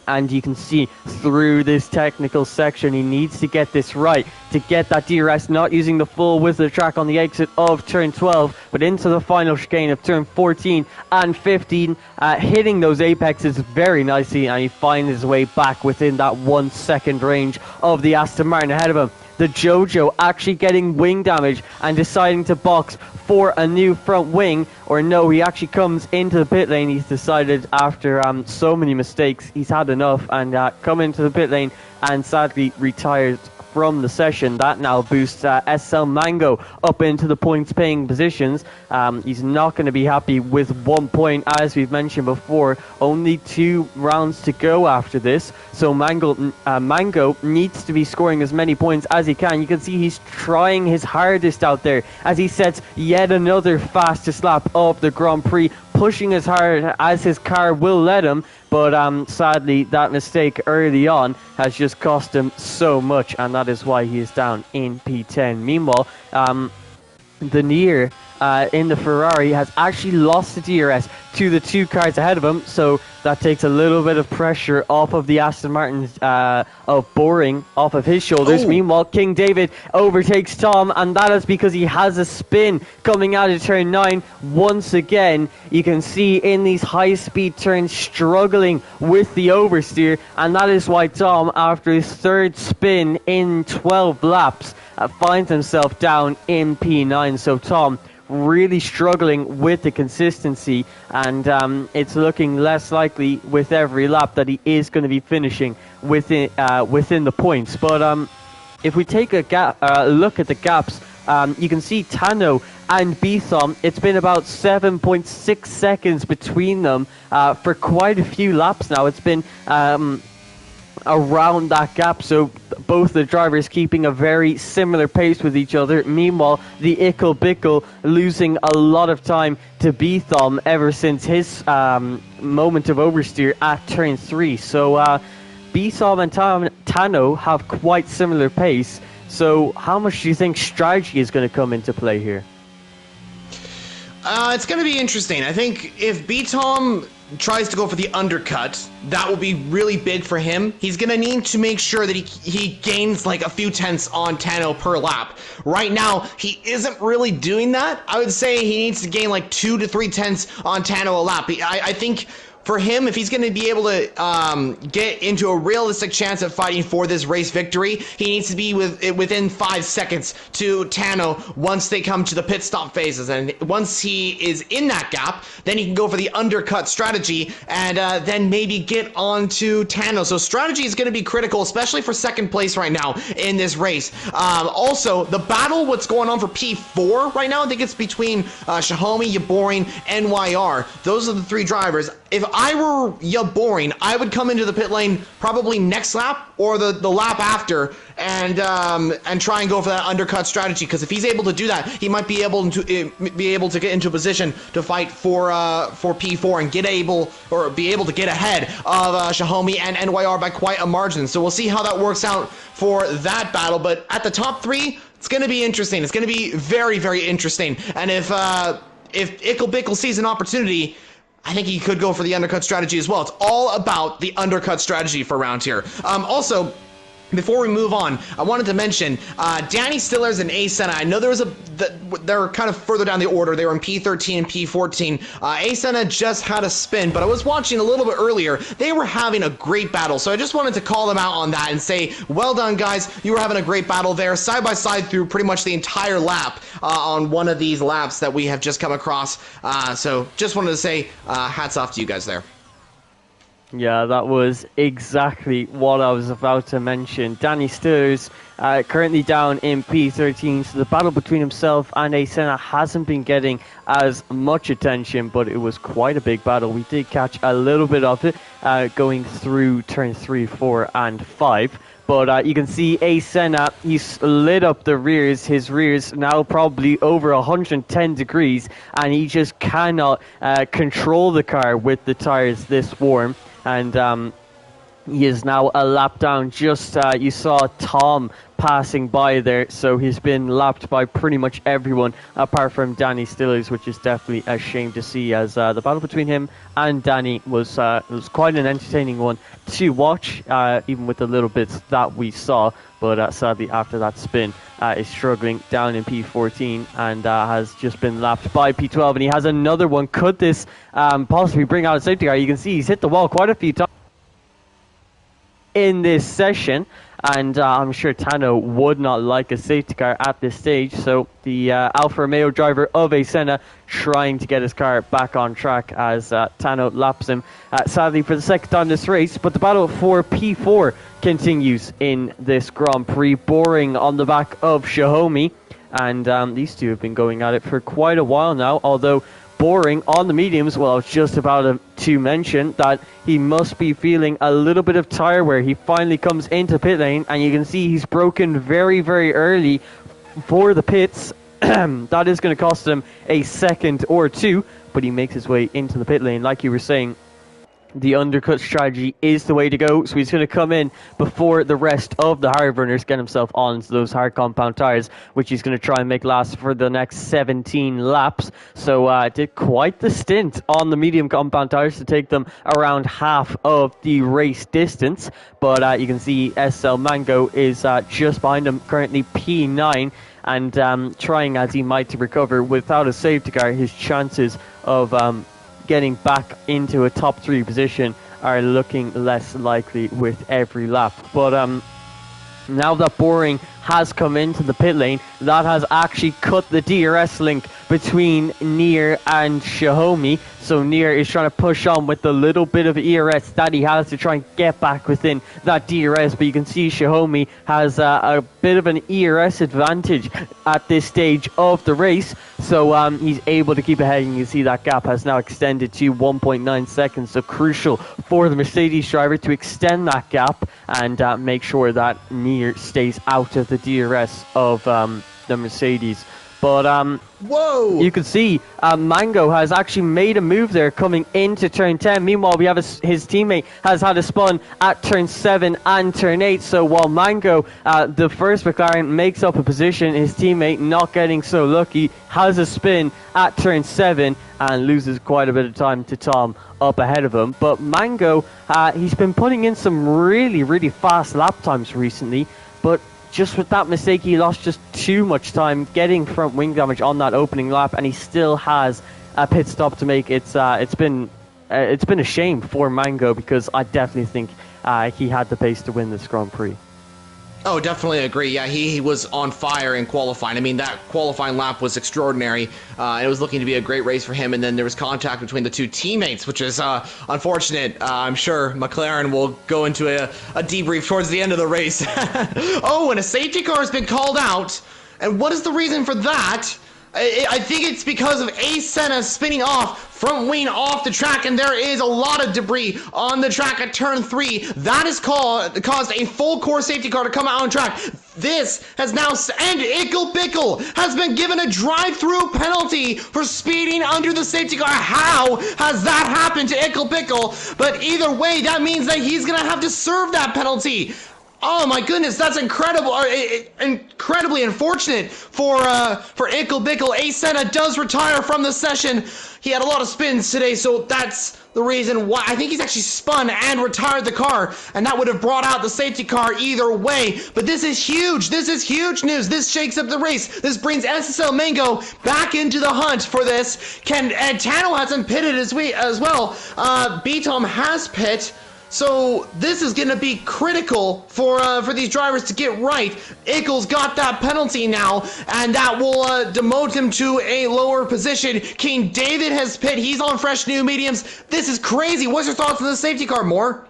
And you can see through this technical section, he needs to get this right to get that DRS, not using the full width of the track on the exit of turn 12, but into the final chicane of turn 14 and 15, hitting those apexes very nicely, and he finds his way back within that 1 second range of the Aston Martin ahead of him. The Jojo actually getting wing damage and deciding to box for a new front wing, or no, he actually comes into the pit lane. He's decided after so many mistakes, he's had enough, and come into the pit lane and sadly retires from the session. That now boosts SL Mango up into the points paying positions. He's not going to be happy with 1 point, as we've mentioned before. Only 2 rounds to go after this, so Mango needs to be scoring as many points as he can. You can see he's trying his hardest out there as he sets yet another fastest lap of the Grand Prix, pushing as hard as his car will let him, but sadly that mistake early on has just cost him so much, and that is why he is down in P10. Meanwhile, the Near in the Ferrari has actually lost the DRS to the 2 cars ahead of him, so that takes a little bit of pressure off of the Aston Martin's of Boring off of his shoulders. Ooh. Meanwhile, King David overtakes Tom, and that is because he has a spin coming out of turn 9. Once again, you can see in these high-speed turns struggling with the oversteer, and that is why Tom, after his 3rd spin in 12 laps, finds himself down in P9. So Tom really struggling with the consistency, and it's looking less likely with every lap that he is going to be finishing within the points. But if we take a look at the gaps, you can see Tano and Bethom, it's been about 7.6 seconds between them for quite a few laps now. It's been around that gap, so both the drivers keeping a very similar pace with each other. Meanwhile, the Ickle Bickle losing a lot of time to Bethom ever since his moment of oversteer at turn 3. So Bethom and Tano have quite similar pace. So how much do you think strategy is going to come into play here? It's going to be interesting. I think if Bethom tries to go for the undercut, that will be really big for him. He's going to need to make sure that he gains like a few tenths on Tano per lap. Right now, he isn't really doing that. I would say he needs to gain like 2 to 3 tenths on Tano a lap. I think for him, if he's going to be able to get into a realistic chance of fighting for this race victory, he needs to be within 5 seconds to Tano once they come to the pit stop phases. And once he is in that gap, then he can go for the undercut strategy and then maybe get onto Tano. So strategy is going to be critical, especially for second place right now in this race. Also, the battle, what's going on for P4 right now, I think it's between Xiaomi, Yaboring, NYR. Those are the 3 drivers. If I were Yaboring, I would come into the pit lane probably next lap or the lap after and try and go for that undercut strategy, because if he's able to do that, he might be able to get into a position to fight for P4 and be able to get ahead of Xiaomi and NYR by quite a margin. So we'll see how that works out for that battle. But at the top 3, it's going to be interesting. It's going to be very, very interesting. And if Ickle Bickle sees an opportunity, I think he could go for the undercut strategy as well. It's all about the undercut strategy for round here. Also, before we move on, I wanted to mention Danny Stillers and Asena. I know they're kind of further down the order. They were in P13 and P14. Asena just had a spin, but I was watching a little bit earlier. They were having a great battle, so I just wanted to call them out on that and say, well done, guys. You were having a great battle there, side by side through pretty much the entire lap on one of these laps that we have just come across. So just wanted to say hats off to you guys there. Yeah, that was exactly what I was about to mention. Danny Stillers currently down in P13, so the battle between himself and Asena hasn't been getting as much attention, but it was quite a big battle. We did catch a little bit of it going through turn 3, 4, and 5. But you can see Senna, he's lit up the rears. His rears now probably over 110 degrees, and he just cannot control the car with the tires this warm. And he is now a lap down. Just you saw Tom passing by there, so he's been lapped by pretty much everyone apart from Danny Stillers, which is definitely a shame to see, as the battle between him and Danny was quite an entertaining one to watch, even with the little bits that we saw. But sadly, after that spin, is struggling down in P14 and has just been lapped by P12, and he has another one. Could this possibly bring out a safety car? You can see he's hit the wall quite a few times in this session, and I'm sure Tano would not like a safety car at this stage. So the Alfa Romeo driver of Senna trying to get his car back on track as Tano laps him, sadly for the second time this race. But the battle for P4 continues in this Grand Prix. Boring on the back of Xiaomi, and these two have been going at it for quite a while now, although Boring on the mediums. Well, I was just about to mention that he must be feeling a little bit of tire wear. He finally comes into pit lane, and you can see he's broken very, very early for the pits. That is going to cost him a second or two, but he makes his way into the pit lane. Like you were saying, the undercut strategy is the way to go, so he's going to come in before the rest of the hard runners, get himself onto those hard compound tires, which he's going to try and make last for the next 17 laps. So did quite the stint on the medium compound tires to take them around half of the race distance. But you can see SL Mango is just behind him, currently P9, and trying as he might to recover without a safety car. His chances of getting back into a top 3 position are looking less likely with every lap. But now that Boring has come into the pit lane, that has actually cut the DRS link between Nier and Xiaomi. So Nier is trying to push on with the little bit of ERS that he has to try and get back within that DRS. But you can see Xiaomi has a bit of an ERS advantage at this stage of the race. So he's able to keep ahead, and you see that gap has now extended to 1.9 seconds. So crucial for the Mercedes driver to extend that gap and make sure that Nier stays out of the DRS of the Mercedes. But whoa! You can see Mango has actually made a move there coming into turn 10. Meanwhile, we have his teammate has had a spun at turn 7 and turn 8. So while Mango, the first McLaren, makes up a position, his teammate, not getting so lucky, has a spin at turn 7 and loses quite a bit of time to Tom up ahead of him. But Mango, he's been putting in some really, really fast lap times recently, but just with that mistake, he lost just too much time getting front wing damage on that opening lap, and he still has a pit stop to make. It's been a shame for Mango, because I definitely think he had the pace to win this Grand Prix. Oh, definitely agree. Yeah, he was on fire in qualifying. I mean, that qualifying lap was extraordinary. It was looking to be a great race for him, and then there was contact between the two teammates, which is unfortunate. I'm sure McLaren will go into a debrief towards the end of the race. Oh, and a safety car has been called out. And what is the reason for that? I think it's because of Senna spinning off, front wing off the track, and there is a lot of debris on the track at turn 3. That has caused a full core safety car to come out on track. This has now, and Ickle Pickle has been given a drive-through penalty for speeding under the safety car. How has that happened to Ickle Pickle? But either way, that means that he's going to have to serve that penalty. Oh my goodness, that's incredible! Incredibly unfortunate for Ickle Bickle. Senna does retire from the session. He had a lot of spins today, so that's the reason why. I think he's actually spun and retired the car, and that would have brought out the safety car either way. But this is huge. This is huge news. This shakes up the race. This brings SSL Mango back into the hunt for this. And Tano hasn't pitted as well. B-Tom has pit. So this is going to be critical for these drivers to get right. Ickle's got that penalty now, and that will demote him to a lower position. King David has pit. He's on fresh new mediums. This is crazy. What's your thoughts on the safety car, Moore?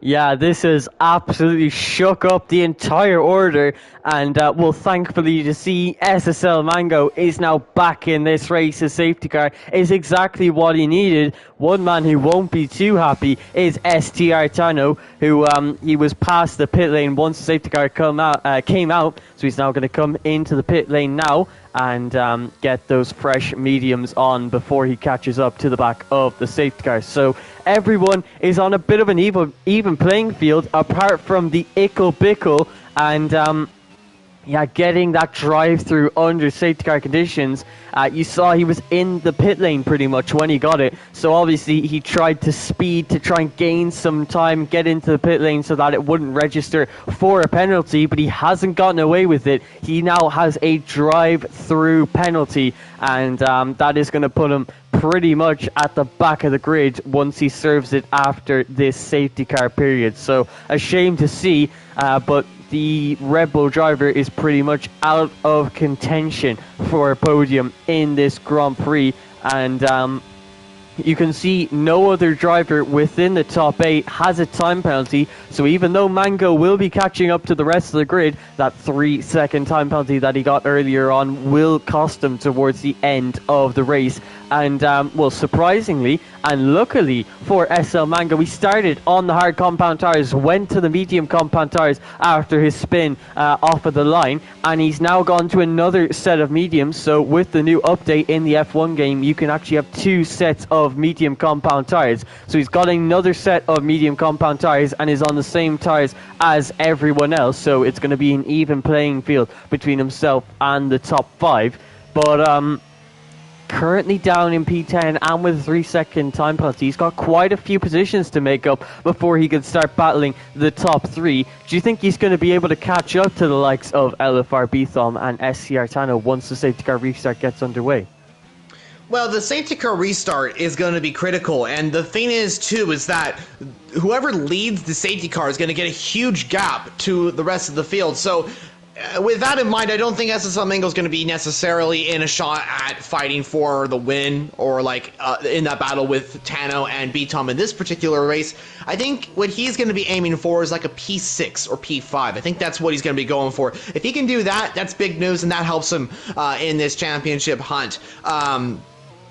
Yeah, this has absolutely shook up the entire order, and well, thankfully to see SSL Mango is now back in this race. His safety car is exactly what he needed. One man who won't be too happy is STR Tano, who he was past the pit lane once the safety car came out, so he's now going to come into the pit lane now and get those fresh mediums on before he catches up to the back of the safety car. So everyone is on a bit of an even playing field apart from the Ickle Bickle, and yeah, getting that drive through under safety car conditions. You saw he was in the pit lane pretty much when he got it. So obviously he tried to speed to try and gain some time, get into the pit lane so that it wouldn't register for a penalty, but he hasn't gotten away with it. He now has a drive through penalty, and that is going to put him pretty much at the back of the grid once he serves it after this safety car period. So a shame to see, but the Red Bull driver is pretty much out of contention for a podium in this Grand Prix, and you can see no other driver within the top 8 has a time penalty, so even though Mango will be catching up to the rest of the grid, that 3-second time penalty that he got earlier on will cost him towards the end of the race. And, well, surprisingly and luckily for SL Mango, he started on the hard compound tires, went to the medium compound tires after his spin off of the line, and he's now gone to another set of mediums. So with the new update in the F1 game, you can actually have 2 sets of medium compound tires. So he's got another set of medium compound tires and is on the same tires as everyone else. So it's going to be an even playing field between himself and the top 5. But currently down in P10 and with a 3-second time penalty, he's got quite a few positions to make up before he can start battling the top 3. Do you think he's going to be able to catch up to the likes of LFR Bthom and SCR Tano once the safety car restart gets underway? Well, the safety car restart is going to be critical, and the thing is, too, is that whoever leads the safety car is going to get a huge gap to the rest of the field. So with that in mind, I don't think SSL Mango is going to be necessarily in a shot at fighting for the win or like in that battle with Tano and Bthom in this particular race. I think what he's going to be aiming for is like a P6 or P5. I think that's what he's going to be going for. If he can do that, that's big news, and that helps him in this championship hunt.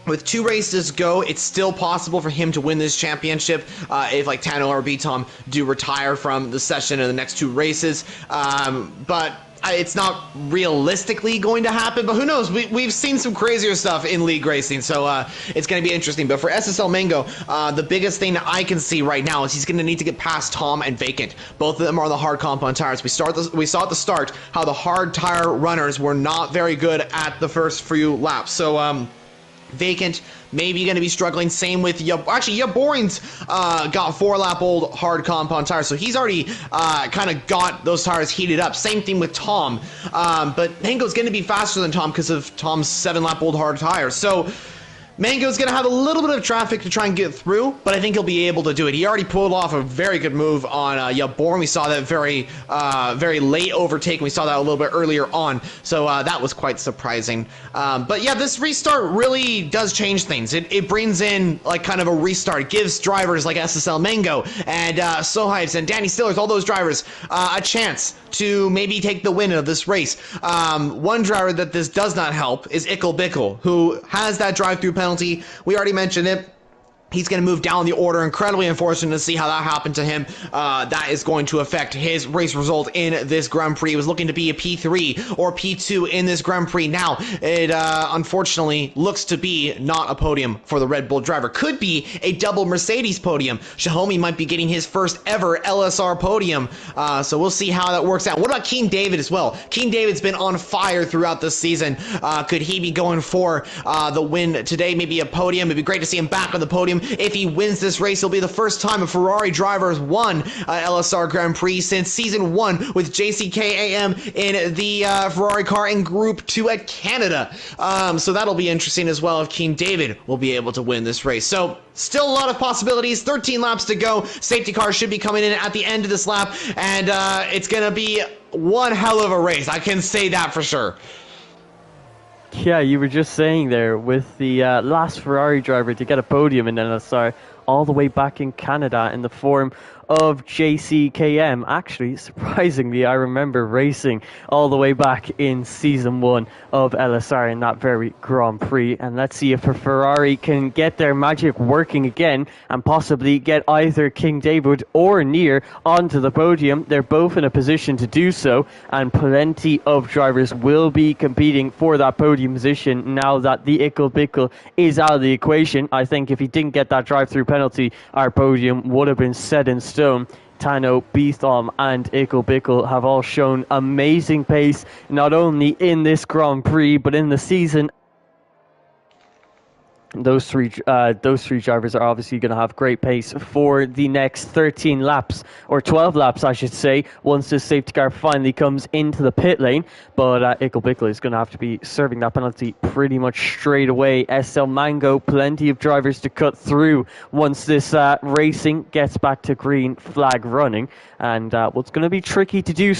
With 2 races to go, it's still possible for him to win this championship if like Tano or Bthom do retire from the session in the next 2 races. But it's not realistically going to happen, but who knows? We've seen some crazier stuff in league racing, so it's going to be interesting. But for SSL Mango, the biggest thing that I can see right now is he's going to need to get past Tom and Vacant. Both of them are on the hard compound tires. We saw at the start how the hard tire runners were not very good at the first few laps. So Vacant maybe going to be struggling. Same with Yaborin's got 4-lap-old hard compound tires, so he's already kind of got those tires heated up. Same thing with Tom, but Mango's going to be faster than Tom because of Tom's 7-lap-old hard tires. So Mango's going to have a little bit of traffic to try and get through, but I think he'll be able to do it. He already pulled off a very good move on Yaborin. We saw that very late overtake, and we saw that a little bit earlier on, so that was quite surprising. But yeah, this restart really does change things. It brings in like kind of a restart. It gives drivers like SSL Mango and Sohyves and Danny Stillers, all those drivers, a chance to maybe take the win of this race. One driver that this does not help is Ickle Bickle, who has that drive-through penalty. We already mentioned it. He's going to move down the order. Incredibly unfortunate to see how that happened to him. That is going to affect his race result in this Grand Prix. He was looking to be a P3 or P2 in this Grand Prix. Now, it unfortunately looks to be not a podium for the Red Bull driver. Could be a double Mercedes podium. Shahomi might be getting his first ever LSR podium. So we'll see how that works out. What about Keen David as well? Keen David's been on fire throughout this season. Could he be going for the win today? Maybe a podium. It'd be great to see him back on the podium. If he wins this race, it'll be the first time a Ferrari driver has won LSR Grand Prix since Season 1 with JCKAM in the Ferrari car in Group 2 at Canada. So that'll be interesting as well if Keen David will be able to win this race. So still a lot of possibilities. 13 laps to go. Safety car should be coming in at the end of this lap, and it's going to be one hell of a race. I can say that for sure. Yeah, you were just saying there, with the last Ferrari driver to get a podium in LSR all the way back in Canada in the form of JCKM. Actually, surprisingly, I remember racing all the way back in season 1 of LSR in that very Grand Prix. And let's see if a Ferrari can get their magic working again and possibly get either King David or Near onto the podium. They're both in a position to do so, and plenty of drivers will be competing for that podium position now that the Ickle Bickle is out of the equation. I think if he didn't get that drive-through penalty, our podium would have been set in stone. Tano, Beetham and Ickle Bickle have all shown amazing pace, not only in this Grand Prix, but in the season. Those three drivers are obviously going to have great pace for the next 13 laps, or 12 laps, I should say, once this safety car finally comes into the pit lane. But Ickle Bickle is going to have to be serving that penalty pretty much straight away. SL Mango, plenty of drivers to cut through once this racing gets back to green flag running. And what's going to be tricky to do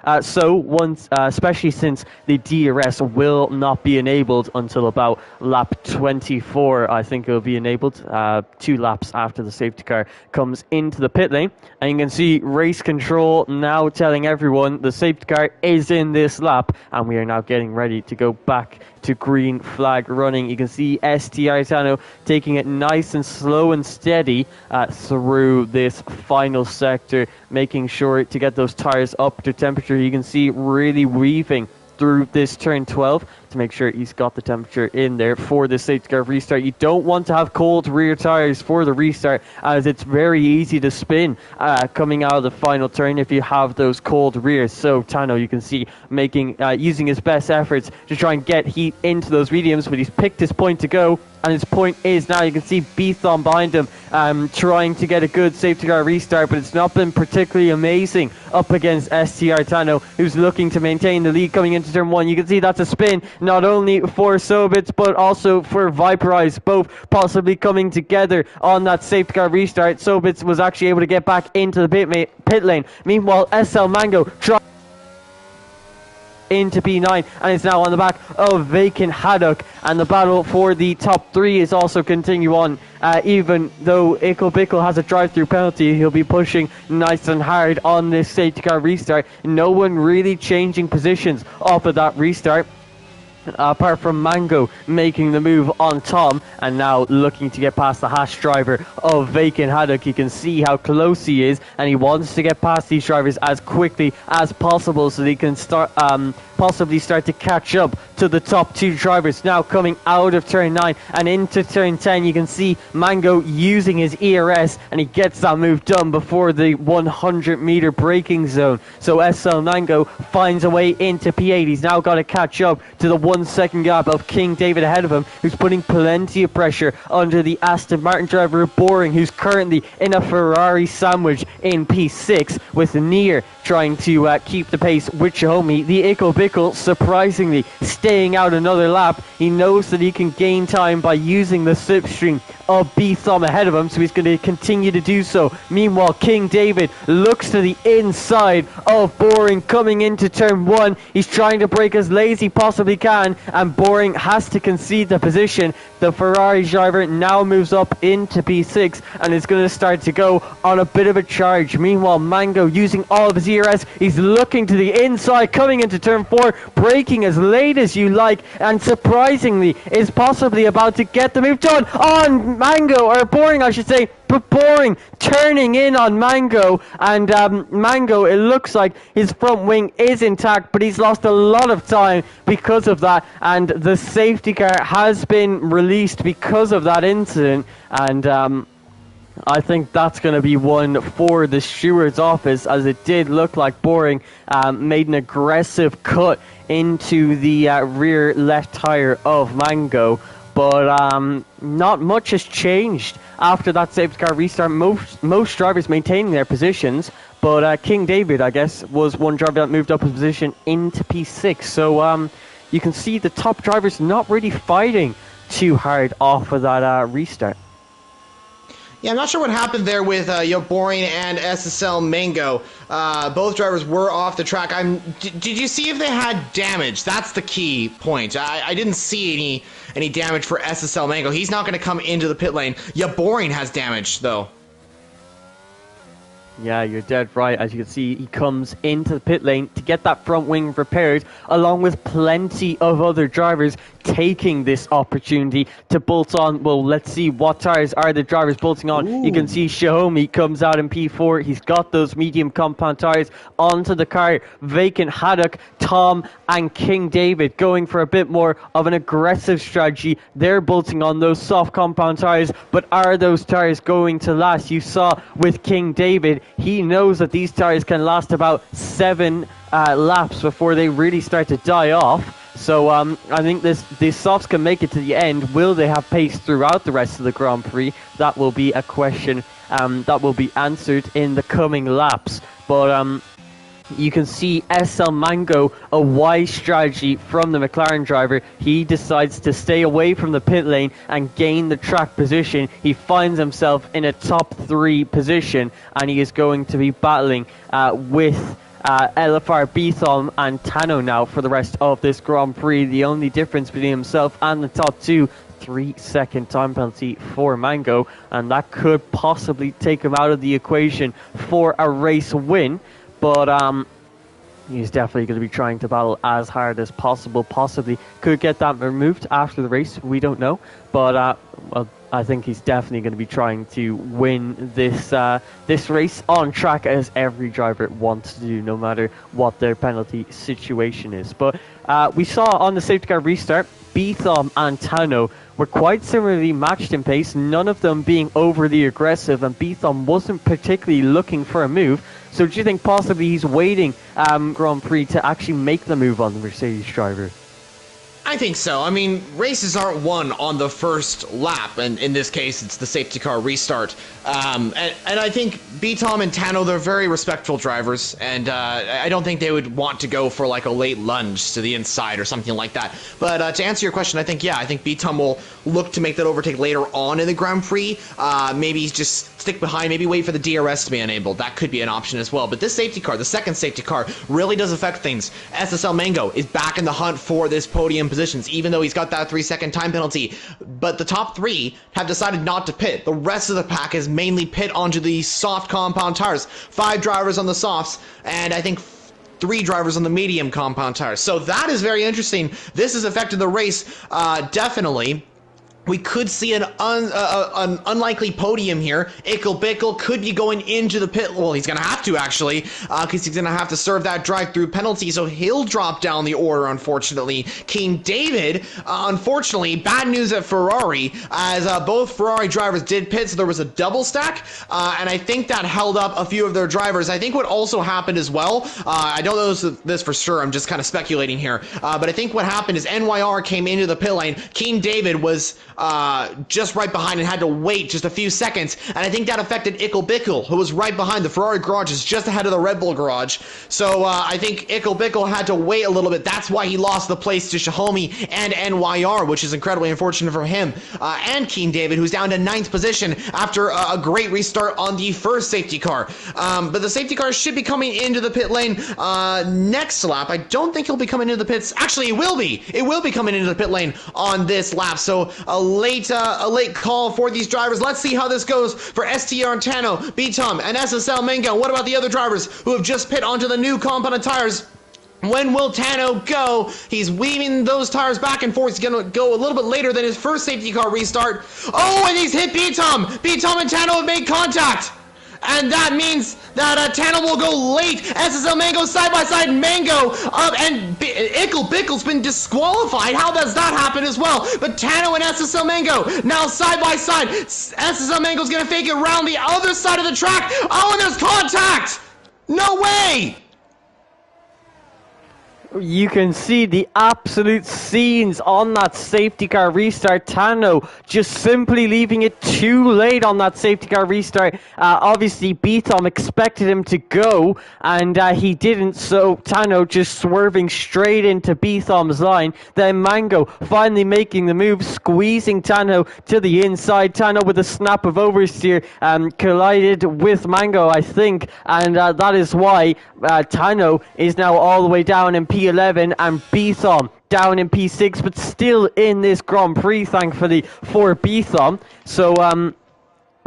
especially since the DRS will not be enabled until about lap 24. I think it will be enabled 2 laps after the safety car comes into the pit lane. And you can see race control now telling everyone the safety car is in this lap, and we are now getting ready to go back to green flag running. You can see STI Tano taking it nice and slow and steady through this final sector, making sure to get those tires up to temperature. You can see really weaving through this turn 12 to make sure he's got the temperature in there for the safety car restart. You don't want to have cold rear tires for the restart, as it's very easy to spin coming out of the final turn if you have those cold rears. So Tano, you can see using his best efforts to try and get heat into those mediums, but he's picked his point to go. And his point is now, you can see Beetham behind him trying to get a good safety car restart, but it's not been particularly amazing up against STR Tano, who's looking to maintain the lead coming into turn 1. You can see that's a spin, not only for Sobitz, but also for Viperize, both possibly coming together on that safety car restart. Sobitz was actually able to get back into the pit lane. Meanwhile, SL Mango into P9 and is now on the back of Vacant Haddock, and the battle for the top 3 is also continuing on. Even though Ickle Bickle has a drive-through penalty, he'll be pushing nice and hard on this safety car restart. No one really changing positions off of that restart, apart from Mango making the move on Tom, and now looking to get past the Hash driver of Vacant Haddock. You can see how close he is, and he wants to get past these drivers as quickly as possible so they can possibly start to catch up to the top 2 drivers. Now coming out of turn 9 and into turn 10, you can see Mango using his ERS, and he gets that move done before the 100-meter braking zone. So SL Mango finds a way into P8. He's now got to catch up to the 1 second gap of King David ahead of him, who's putting plenty of pressure under the Aston Martin driver Boring, who's currently in a Ferrari sandwich in P6, with Near trying to keep the pace with Xiaomi. The Ickle Bickle surprisingly staying out another lap. He knows that he can gain time by using the slipstream of Beetham ahead of him, so he's going to continue to do so. Meanwhile, King David looks to the inside of Boring coming into turn 1. He's trying to brake as late as he possibly can, and Boring has to concede the position. The Ferrari driver now moves up into P6 and is going to start to go on a bit of a charge. Meanwhile, Mango using all of his ERS, he's looking to the inside coming into turn 4, braking as late as you like, and surprisingly is possibly about to get the move done on Mango, or Boring I should say. But Boring turning in on Mango, and Mango, it looks like his front wing is intact, but he's lost a lot of time because of that, and the safety car has been released because of that incident. And I think that's going to be one for the steward's office, as it did look like Boring made an aggressive cut into the rear left tire of Mango. But not much has changed after that safety car restart. Most drivers maintaining their positions, but King David, I guess, was one driver that moved up his position into P6. So you can see the top drivers not really fighting too hard off of that restart. Yeah, I'm not sure what happened there with Yoborin and SSL Mango. Both drivers were off the track. Did you see if they had damage? That's the key point. I didn't see any damage for SSL Mango. He's not going to come into the pit lane. Yoborin has damage, though. Yeah, you're dead right. As you can see, he comes into the pit lane to get that front wing repaired, along with plenty of other drivers taking this opportunity to bolt on. Well, let's see what tires are the drivers bolting on. Ooh. You can see Xiaomi comes out in P4. He's got those medium compound tires onto the car. Vacant, Haddock, Tom, and King David going for a bit more of an aggressive strategy. They're bolting on those soft compound tires, but are those tires going to last? You saw with King David, he knows that these tires can last about 7 laps before they really start to die off. So I think these softs can make it to the end. Will they have pace throughout the rest of the Grand Prix? That will be a question that will be answered in the coming laps. But you can see SL Mango, a wise strategy from the McLaren driver. He decides to stay away from the pit lane and gain the track position. He finds himself in a top 3 position, and he is going to be battling with LFR, Bethom and Tano now for the rest of this Grand Prix. The only difference between himself and the top 2, 3-second time penalty for Mango, and that could possibly take him out of the equation for a race win. But he's definitely going to be trying to battle as hard as possible. Possibly could get that removed after the race. We don't know. But well, I think he's definitely going to be trying to win this race on track, as every driver wants to do, no matter what their penalty situation is. But we saw on the safety car restart, Bethom and Tano were quite similarly matched in pace, none of them being overly aggressive, and Bethom wasn't particularly looking for a move. So do you think possibly he's waiting Grand Prix to actually make the move on the Mercedes driver? I think so. I mean, races aren't won on the first lap, and in this case, it's the safety car restart. And I think Bethom and Tano, they're very respectful drivers, and I don't think they would want to go for like a late lunge to the inside or something like that. But to answer your question, I think Bethom will look to make that overtake later on in the Grand Prix. Maybe just stick behind, maybe wait for the DRS to be enabled. That could be an option as well. But this safety car, the second safety car, really does affect things. SSL Mango is back in the hunt for this podium positions, even though he's got that 3-second time penalty. But the top 3 have decided not to pit. The rest of the pack is mainly pit onto the soft compound tires. 5 drivers on the softs, and I think 3 drivers on the medium compound tires. So that is very interesting. This has affected the race, definitely. We could see an unlikely podium here. Ickle Bickle could be going into the pit. Well, he's going to have to, actually, because he's going to have to serve that drive-through penalty, so he'll drop down the order, unfortunately. King David, unfortunately, bad news at Ferrari, as both Ferrari drivers did pit, so there was a double stack, and I think that held up a few of their drivers. I think what also happened as well, I don't know this for sure, I'm just kind of speculating here, but I think what happened is NYR came into the pit lane. King David was just right behind and had to wait just a few seconds, and I think that affected Ickle Bickle, who was right behind. The Ferrari garage is just ahead of the Red Bull garage, so I think Ickle Bickle had to wait a little bit. That's why he lost the place to Xiaomi and NYR, which is incredibly unfortunate for him, and King David, who's down to 9th position after a great restart on the first safety car. But the safety car should be coming into the pit lane next lap. I don't think he'll be coming into the pits. Actually, it will be. It will be coming into the pit lane on this lap, so a late call for these drivers. Let's see how this goes for STR and Tano, Bethom, and SSL Mango. What about the other drivers who have just pit onto the new compounded tires? When will Tano go? He's weaving those tires back and forth. He's going to go a little bit later than his first safety car restart. Oh, and he's hit Bethom. Bethom and Tano have made contact. And that means that Tano will go late. SSL Mango side by side. Mango up, and Ickle Bickle's been disqualified. How does that happen as well? But Tano and SSL Mango now side by side. SSL Mango's gonna fake it around the other side of the track. Oh, and there's contact. No way. You can see the absolute scenes on that safety car restart. Tano just simply leaving it too late on that safety car restart. Obviously, Beatham expected him to go, and he didn't, so Tano just swerving straight into Beatham's line. Then Mango finally making the move, squeezing Tano to the inside. Tano with a snap of oversteer collided with Mango, I think, and that is why Tano is now all the way down in P11 and Beatham down in P6, but still in this Grand Prix, thankfully, for Beatham. So,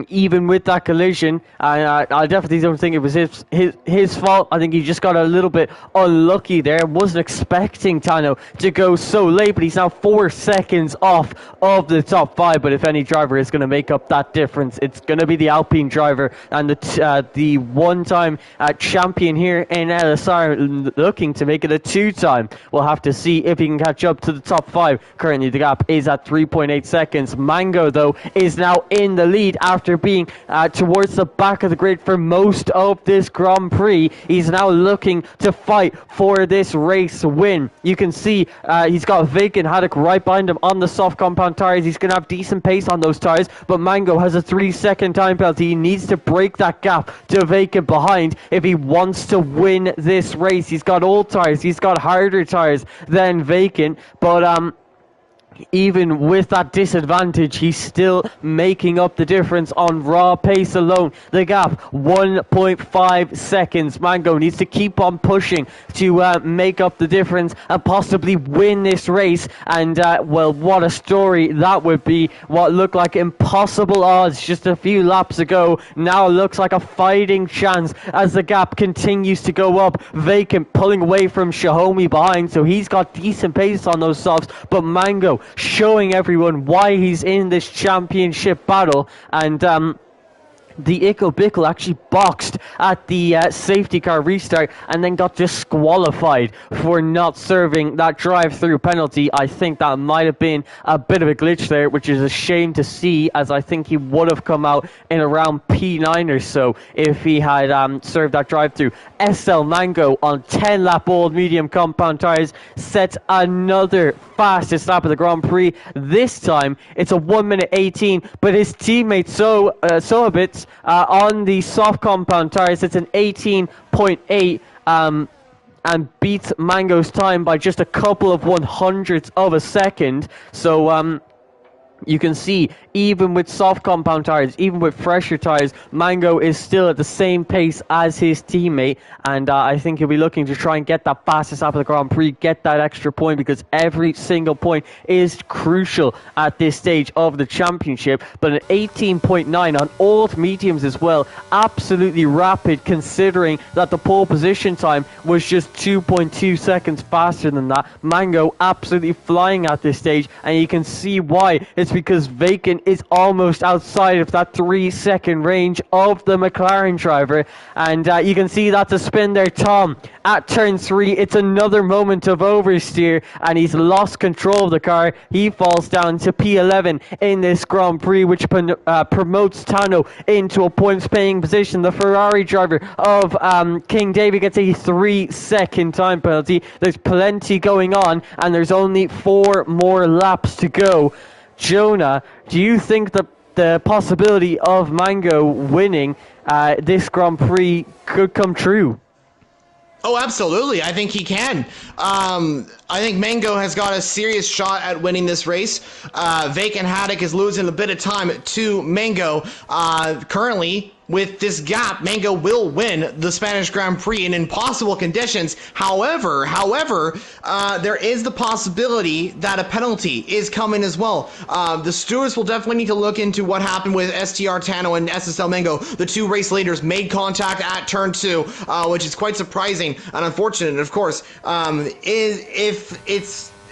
even with that collision, I definitely don't think it was his fault. I think he just got a little bit unlucky there. Wasn't expecting Tano to go so late, but he's now 4 seconds off of the top 5. But if any driver is going to make up that difference, it's going to be the Alpine driver and the one-time champion here in LSR, looking to make it a 2-time. We'll have to see if he can catch up to the top 5. Currently, the gap is at 3.8 seconds. Mango, though, is now in the lead after being towards the back of the grid for most of this Grand Prix. He's now looking to fight for this race win. You can see he's got Vake and Haddock right behind him on the soft compound tires. He's going to have decent pace on those tires, but Mango has a 3-second time penalty. He needs to break that gap to Vacant behind if he wants to win this race. He's got old tires, he's got harder tires than Vacant, but even with that disadvantage, he's still making up the difference on raw pace alone. The gap, 1.5 seconds. Mango needs to keep on pushing to make up the difference and possibly win this race. And, well, what a story that would be. What looked like impossible odds just a few laps ago now looks like a fighting chance as the gap continues to go up. Vacant pulling away from Shahomi behind, so he's got decent pace on those softs, but Mango showing everyone why he's in this championship battle. And the Ico Bickle actually boxed at the safety car restart and then got disqualified for not serving that drive-through penalty. I think that might have been a bit of a glitch there, which is a shame to see, as I think he would have come out in around P9 or so if he had served that drive-through. SL Mango on 10-lap old medium compound tires sets another fastest lap of the Grand Prix. This time it's a 1:18, but his teammate Soabits on the soft compound tires, it's an 18.8 and beats Mango's time by just a couple of 100ths of a second. So you can see, even with soft compound tires, even with fresher tires, Mango is still at the same pace as his teammate, and I think he'll be looking to try and get that fastest lap of the Grand Prix, get that extra point, because every single point is crucial at this stage of the championship. But an 18.9 on old mediums as well, absolutely rapid, considering that the pole position time was just 2.2 seconds faster than that. Mango absolutely flying at this stage, and you can see why. It's because Vacant is almost outside of that 3-second range of the McLaren driver. And you can see that's a spin there, Tom, at turn 3. It's another moment of oversteer, and he's lost control of the car. He falls down to P11 in this Grand Prix, which promotes Tano into a points-paying position. The Ferrari driver of King David gets a 3-second time penalty. There's plenty going on, and there's only 4 more laps to go. Jonah, do you think that the possibility of Mango winning this Grand Prix could come true? Oh, absolutely. I think he can. I think Mango has got a serious shot at winning this race. Vacant Haddock is losing a bit of time to Mango. Currently, with this gap, Mango will win the Spanish Grand Prix in impossible conditions. However, there is the possibility that a penalty is coming as well. The stewards will definitely need to look into what happened with STR Tano and SSL Mango. The 2 race leaders made contact at turn 2, which is quite surprising and unfortunate, of course.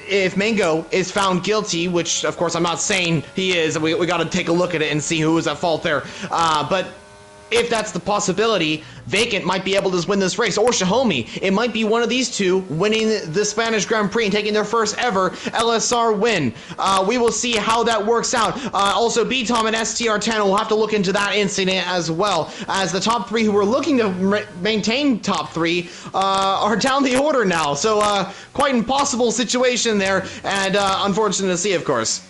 If Mango is found guilty, which of course I'm not saying he is, we got to take a look at it and see who was at fault there. But if that's the possibility, Vacant might be able to win this race, or Xiaomi. It might be one of these two winning the Spanish Grand Prix and taking their first ever LSR win. We will see how that works out. Also, B-Tom and STR10 will have to look into that incident as well, as the top three who were looking to maintain top three are down the order now. So quite an impossible situation there, and unfortunate to see, of course.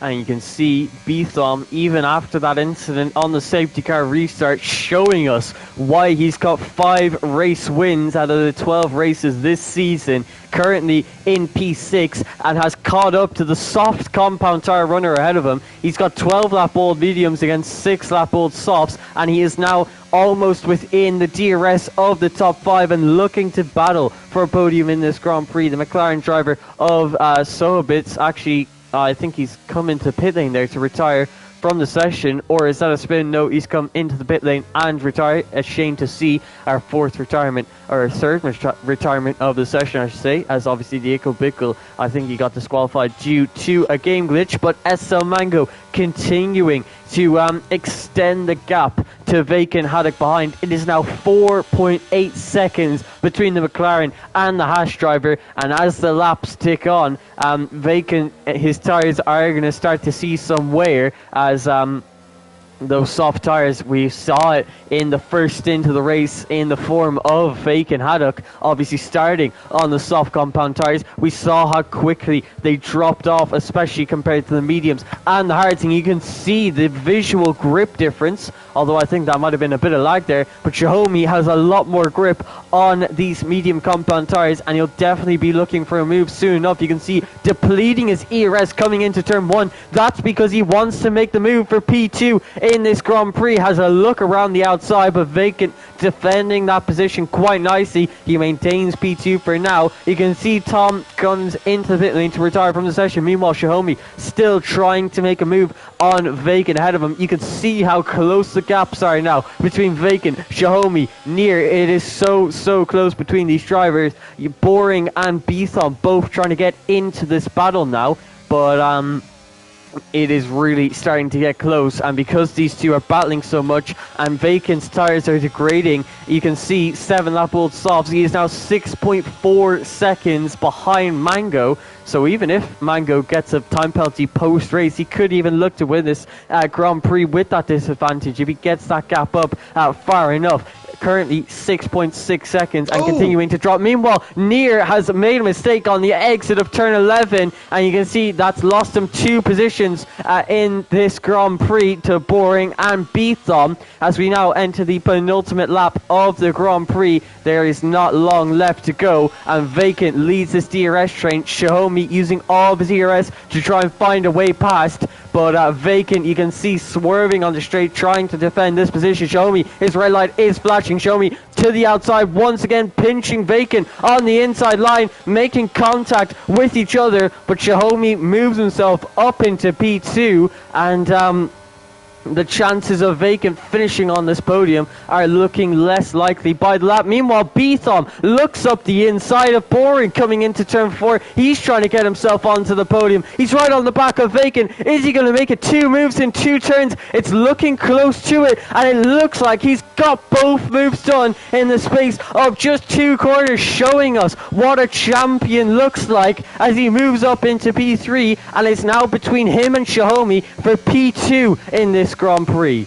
And you can see B-Thom, even after that incident on the safety car restart, showing us why he's got 5 race wins out of the 12 races this season, currently in P6, and has caught up to the soft compound tire runner ahead of him. He's got 12 lap old mediums against 6 lap old softs, and he is now almost within the DRS of the top 5 and looking to battle for a podium in this Grand Prix. The McLaren driver of Sohobits actually, I think he's come into pit lane there to retire from the session, or is that a spin? No, he's come into the pit lane and retired. A shame to see our fourth retirement, or third retirement of the session, I should say, as obviously Diego Bickle, I think he got disqualified due to a game glitch, but SL Mango continuing to extend the gap to Vacant Haddock behind. It is now 4.8 seconds between the McLaren and the Haas driver, and as the laps tick on, Vacant, his tyres are going to start to see some wear, as those soft tyres, we saw it in the first stint of the race in the form of Vacant Haddock, obviously starting on the soft compound tyres. We saw how quickly they dropped off, especially compared to the mediums and the hards, and you can see the visual grip difference, although I think that might have been a bit of lag there, but Xiaomi has a lot more grip on these medium compound tyres, and he'll definitely be looking for a move soon enough. You can see depleting his ERS coming into turn 1. That's because he wants to make the move for P2 in this Grand Prix. Has a look around the outside, but Vacant defending that position quite nicely. He maintains P2 for now. You can see Tom comes into the pit lane to retire from the session. Meanwhile, Xiaomi still trying to make a move on Vacant ahead of him. You can see how close the gaps are now between Vacant, Xiaomi, Near. It is so close between these drivers. Boring and B-Thom both trying to get into this battle now, but it is really starting to get close, and because these two are battling so much and Vacant's tyres are degrading, you can see 7 lap old softs. He is now 6.4 seconds behind Mango, so even if Mango gets a time penalty post race, he could even look to win this Grand Prix with that disadvantage if he gets that gap up far enough. Currently 6.6 seconds and continuing to drop. Meanwhile, Near has made a mistake on the exit of turn 11, and you can see that's lost him 2 positions in this Grand Prix to Boring and B-Thom. As we now enter the penultimate lap of the Grand Prix, there is not long left to go, and Vacant leads this DRS train. Xiaomi using all of his DRS to try and find a way past, but Vacant, you can see swerving on the straight, trying to defend this position. Xiaomi, his red light is flashing. Xiaomi to the outside, once again pinching Vacant on the inside line, making contact with each other, but Xiaomi moves himself up into P2, and the chances of Vacant finishing on this podium are looking less likely by the lap. Meanwhile, B-Thom looks up the inside of Boring coming into turn 4. He's trying to get himself onto the podium. He's right on the back of Vacant. Is he going to make it 2 moves in 2 turns? It's looking close to it, and it looks like he's got both moves done in the space of just 2 corners, showing us what a champion looks like as he moves up into P3, and it's now between him and Xiaomi for P2 in this Grand Prix.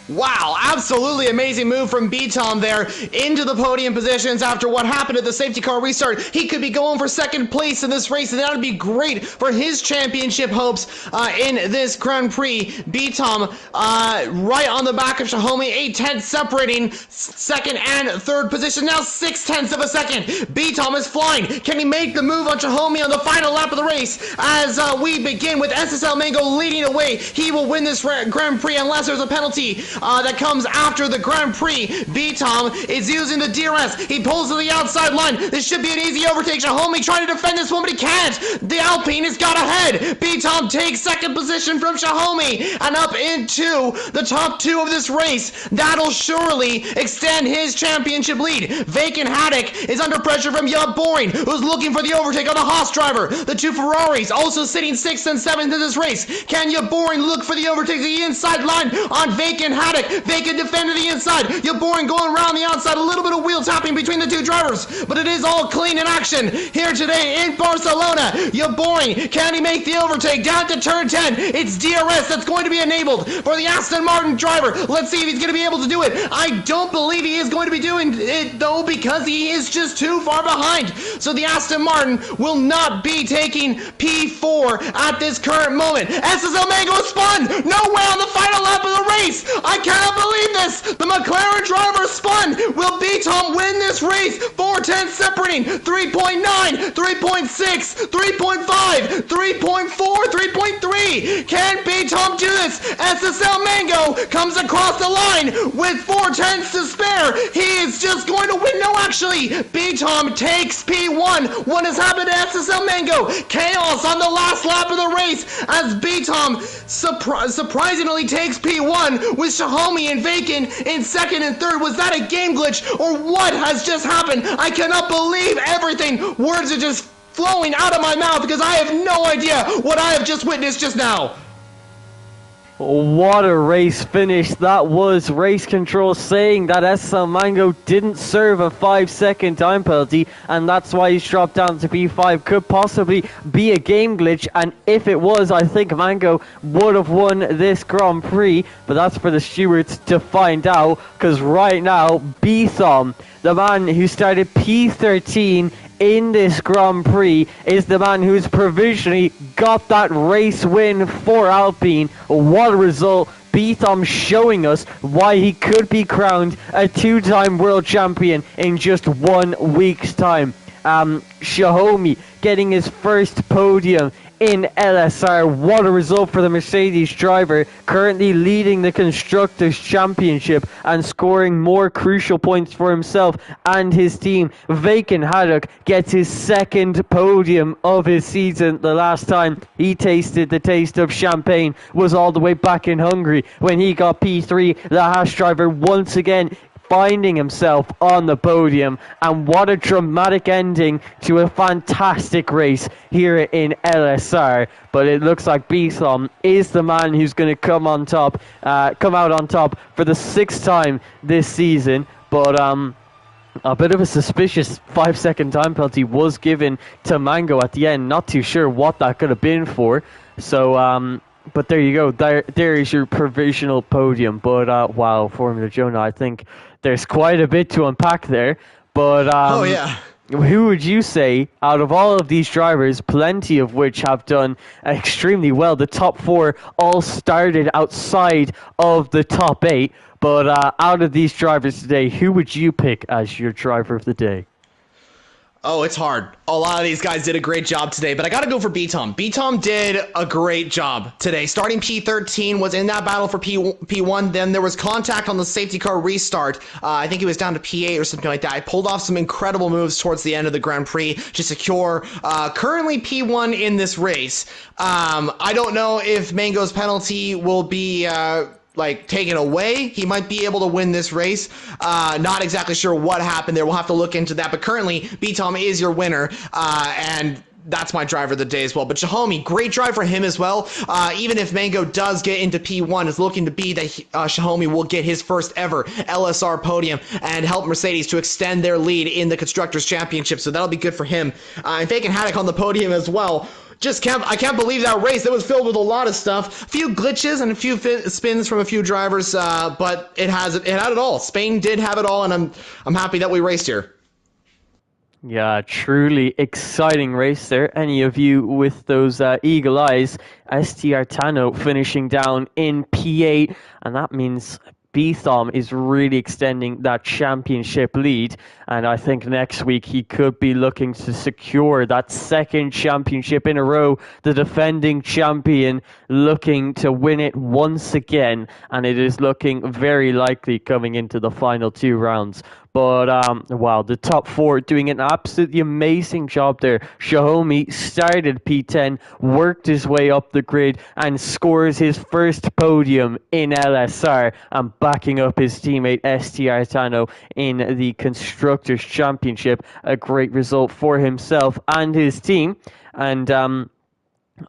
Wow, absolutely amazing move from B-Tom there into the podium positions after what happened at the safety car restart. He could be going for second place in this race, and that would be great for his championship hopes in this Grand Prix. B-Tom right on the back of Xiaomi, 8/10 separating second and third position. Now 6/10 of a second. B-Tom is flying. Can he make the move on Xiaomi on the final lap of the race? As we begin with SSL Mango leading away, he will win this Grand Prix unless there's a penalty. that comes after the Grand Prix. B-Tom is using the DRS. He pulls to the outside line. This should be an easy overtake. Shahomey trying to defend this one, but he can't. The Alpine has got ahead. B-Tom takes second position from Shahomey and up into the top 2 of this race. That'll surely extend his championship lead. Vacant Haddock is under pressure from Yub Boring, who's looking for the overtake on the Haas driver. The 2 Ferraris also sitting 6th and 7th in this race. Can Yub Boring look for the overtake to the inside line on Vacant Haddock? Vacant defended the inside. Yub Boring going around the outside. A little bit of wheel tapping between the 2 drivers, but it is all clean in action here today in Barcelona. Yub Boring, can he make the overtake down to turn 10? It's DRS that's going to be enabled for the Aston Martin driver. Let's see if he's going to be able to do it. I don't believe he is going to be doing it though, because he is just too far behind. So the Aston Martin will not be taking P4 at this current moment. SSL Mango spun! No way on the final lap of the race! I cannot believe this! The McLaren driver spun! Will B-Tom win this race? 4:10 separating, 3.9, 3.6, 3.5, 3.4, 3.3. Can B-Tom do this? SSL Mango comes across the line with 4/10 to spare. He is just going to win. No, actually, B-Tom takes P1. What has happened to SSL Mango? Chaos on the last lap of the race as B-Tom surprisingly takes P1 with Shahomey and Vacant in 2nd and 3rd. Was that a game glitch or what has just happened? I cannot believe everything. Words are just flowing out of my mouth because I have no idea what I have just witnessed just now. What a race finish. That was race control saying that SL Mango didn't serve a 5-second time penalty, and that's why he's dropped down to P5. Could possibly be a game glitch, and if it was, I think Mango would have won this Grand Prix, but that's for the stewards to find out, because right now, B-Thom, the man who started P13 in this Grand Prix, is the man who's provisionally got that race win for Alpine. What a result. B-Thom showing us why he could be crowned a 2-time world champion in just 1 week's time. Shahomey getting his first podium in LSR. What a result for the Mercedes driver, currently leading the Constructors' Championship and scoring more crucial points for himself and his team. Vacant Haddock gets his 2nd podium of his season. The last time he tasted the taste of champagne was all the way back in Hungary when he got P3. The Haas driver once again finding himself on the podium, and what a dramatic ending to a fantastic race here in LSR. But it looks like B-Thom is the man who's going to come out on top for the 6th time this season. But a bit of a suspicious 5-second time penalty was given to Mango at the end. Not too sure what that could have been for. So but there you go. There is your provisional podium. But wow, Formula Jonah, I think there's quite a bit to unpack there. But oh yeah, who would you say out of all of these drivers, plenty of which have done extremely well? The top 4 all started outside of the top 8. But out of these drivers today, who would you pick as your driver of the day? Oh, it's hard. A lot of these guys did a great job today, but I got to go for B-Tom. B-Tom did a great job today. Starting P13, was in that battle for P1. Then there was contact on the safety car restart. I think he was down to P8 or something like that. I pulled off some incredible moves towards the end of the Grand Prix to secure currently P1 in this race. I don't know if Mango's penalty will be taken away. He might be able to win this race. Not exactly sure what happened there. We'll have to look into that. But currently, B-Tom is your winner, and that's my driver of the day as well. But Shahomey, great drive for him as well. Even if Mango does get into P1, it's looking to be that Shahomey will get his first ever LSR podium and help Mercedes to extend their lead in the Constructors' Championship. So that'll be good for him. And Vacant Haddock on the podium as well. I can't believe that race. It was filled with a lot of stuff, a few glitches and a few spins from a few drivers, but it had it all. Spain did have it all, and I'm happy that we raced here. Yeah, truly exciting race there. Any of you with those eagle eyes, ST Artano finishing down in P8, and that means Betham is really extending that championship lead, and I think next week he could be looking to secure that second championship in a row. The defending champion looking to win it once again, and it is looking very likely coming into the final 2 rounds. But wow, the top four doing an absolutely amazing job there. Xiaomi started P10, worked his way up the grid, and scores his first podium in LSR, and backing up his teammate STR Tano in the Constructors' Championship. A great result for himself and his team. And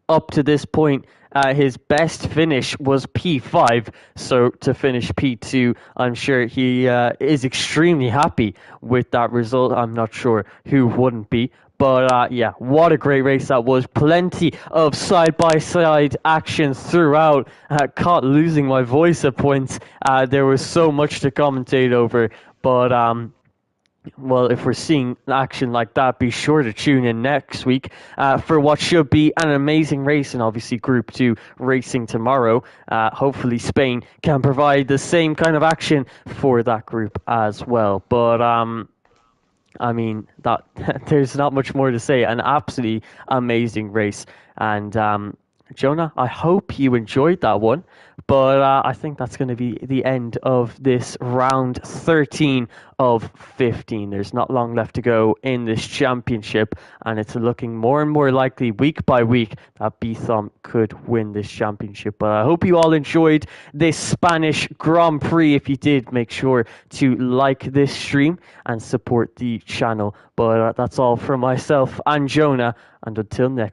up to this point, his best finish was P5, so to finish P2, I'm sure he is extremely happy with that result. I'm not sure who wouldn't be. But yeah, what a great race that was. Plenty of side-by-side action throughout. Caught losing my voice at points. There was so much to commentate over. But well, if we're seeing action like that, be sure to tune in next week for what should be an amazing race, and obviously Group 2 racing tomorrow. Hopefully Spain can provide the same kind of action for that group as well. But I mean, that there's not much more to say. An absolutely amazing race. And Jonah, I hope you enjoyed that one. But I think that's going to be the end of this round 13 of 15. There's not long left to go in this championship, and it's looking more and more likely week by week that Betham could win this championship. But I hope you all enjoyed this Spanish Grand Prix. If you did, make sure to like this stream and support the channel. But that's all from myself and Jonah, and until next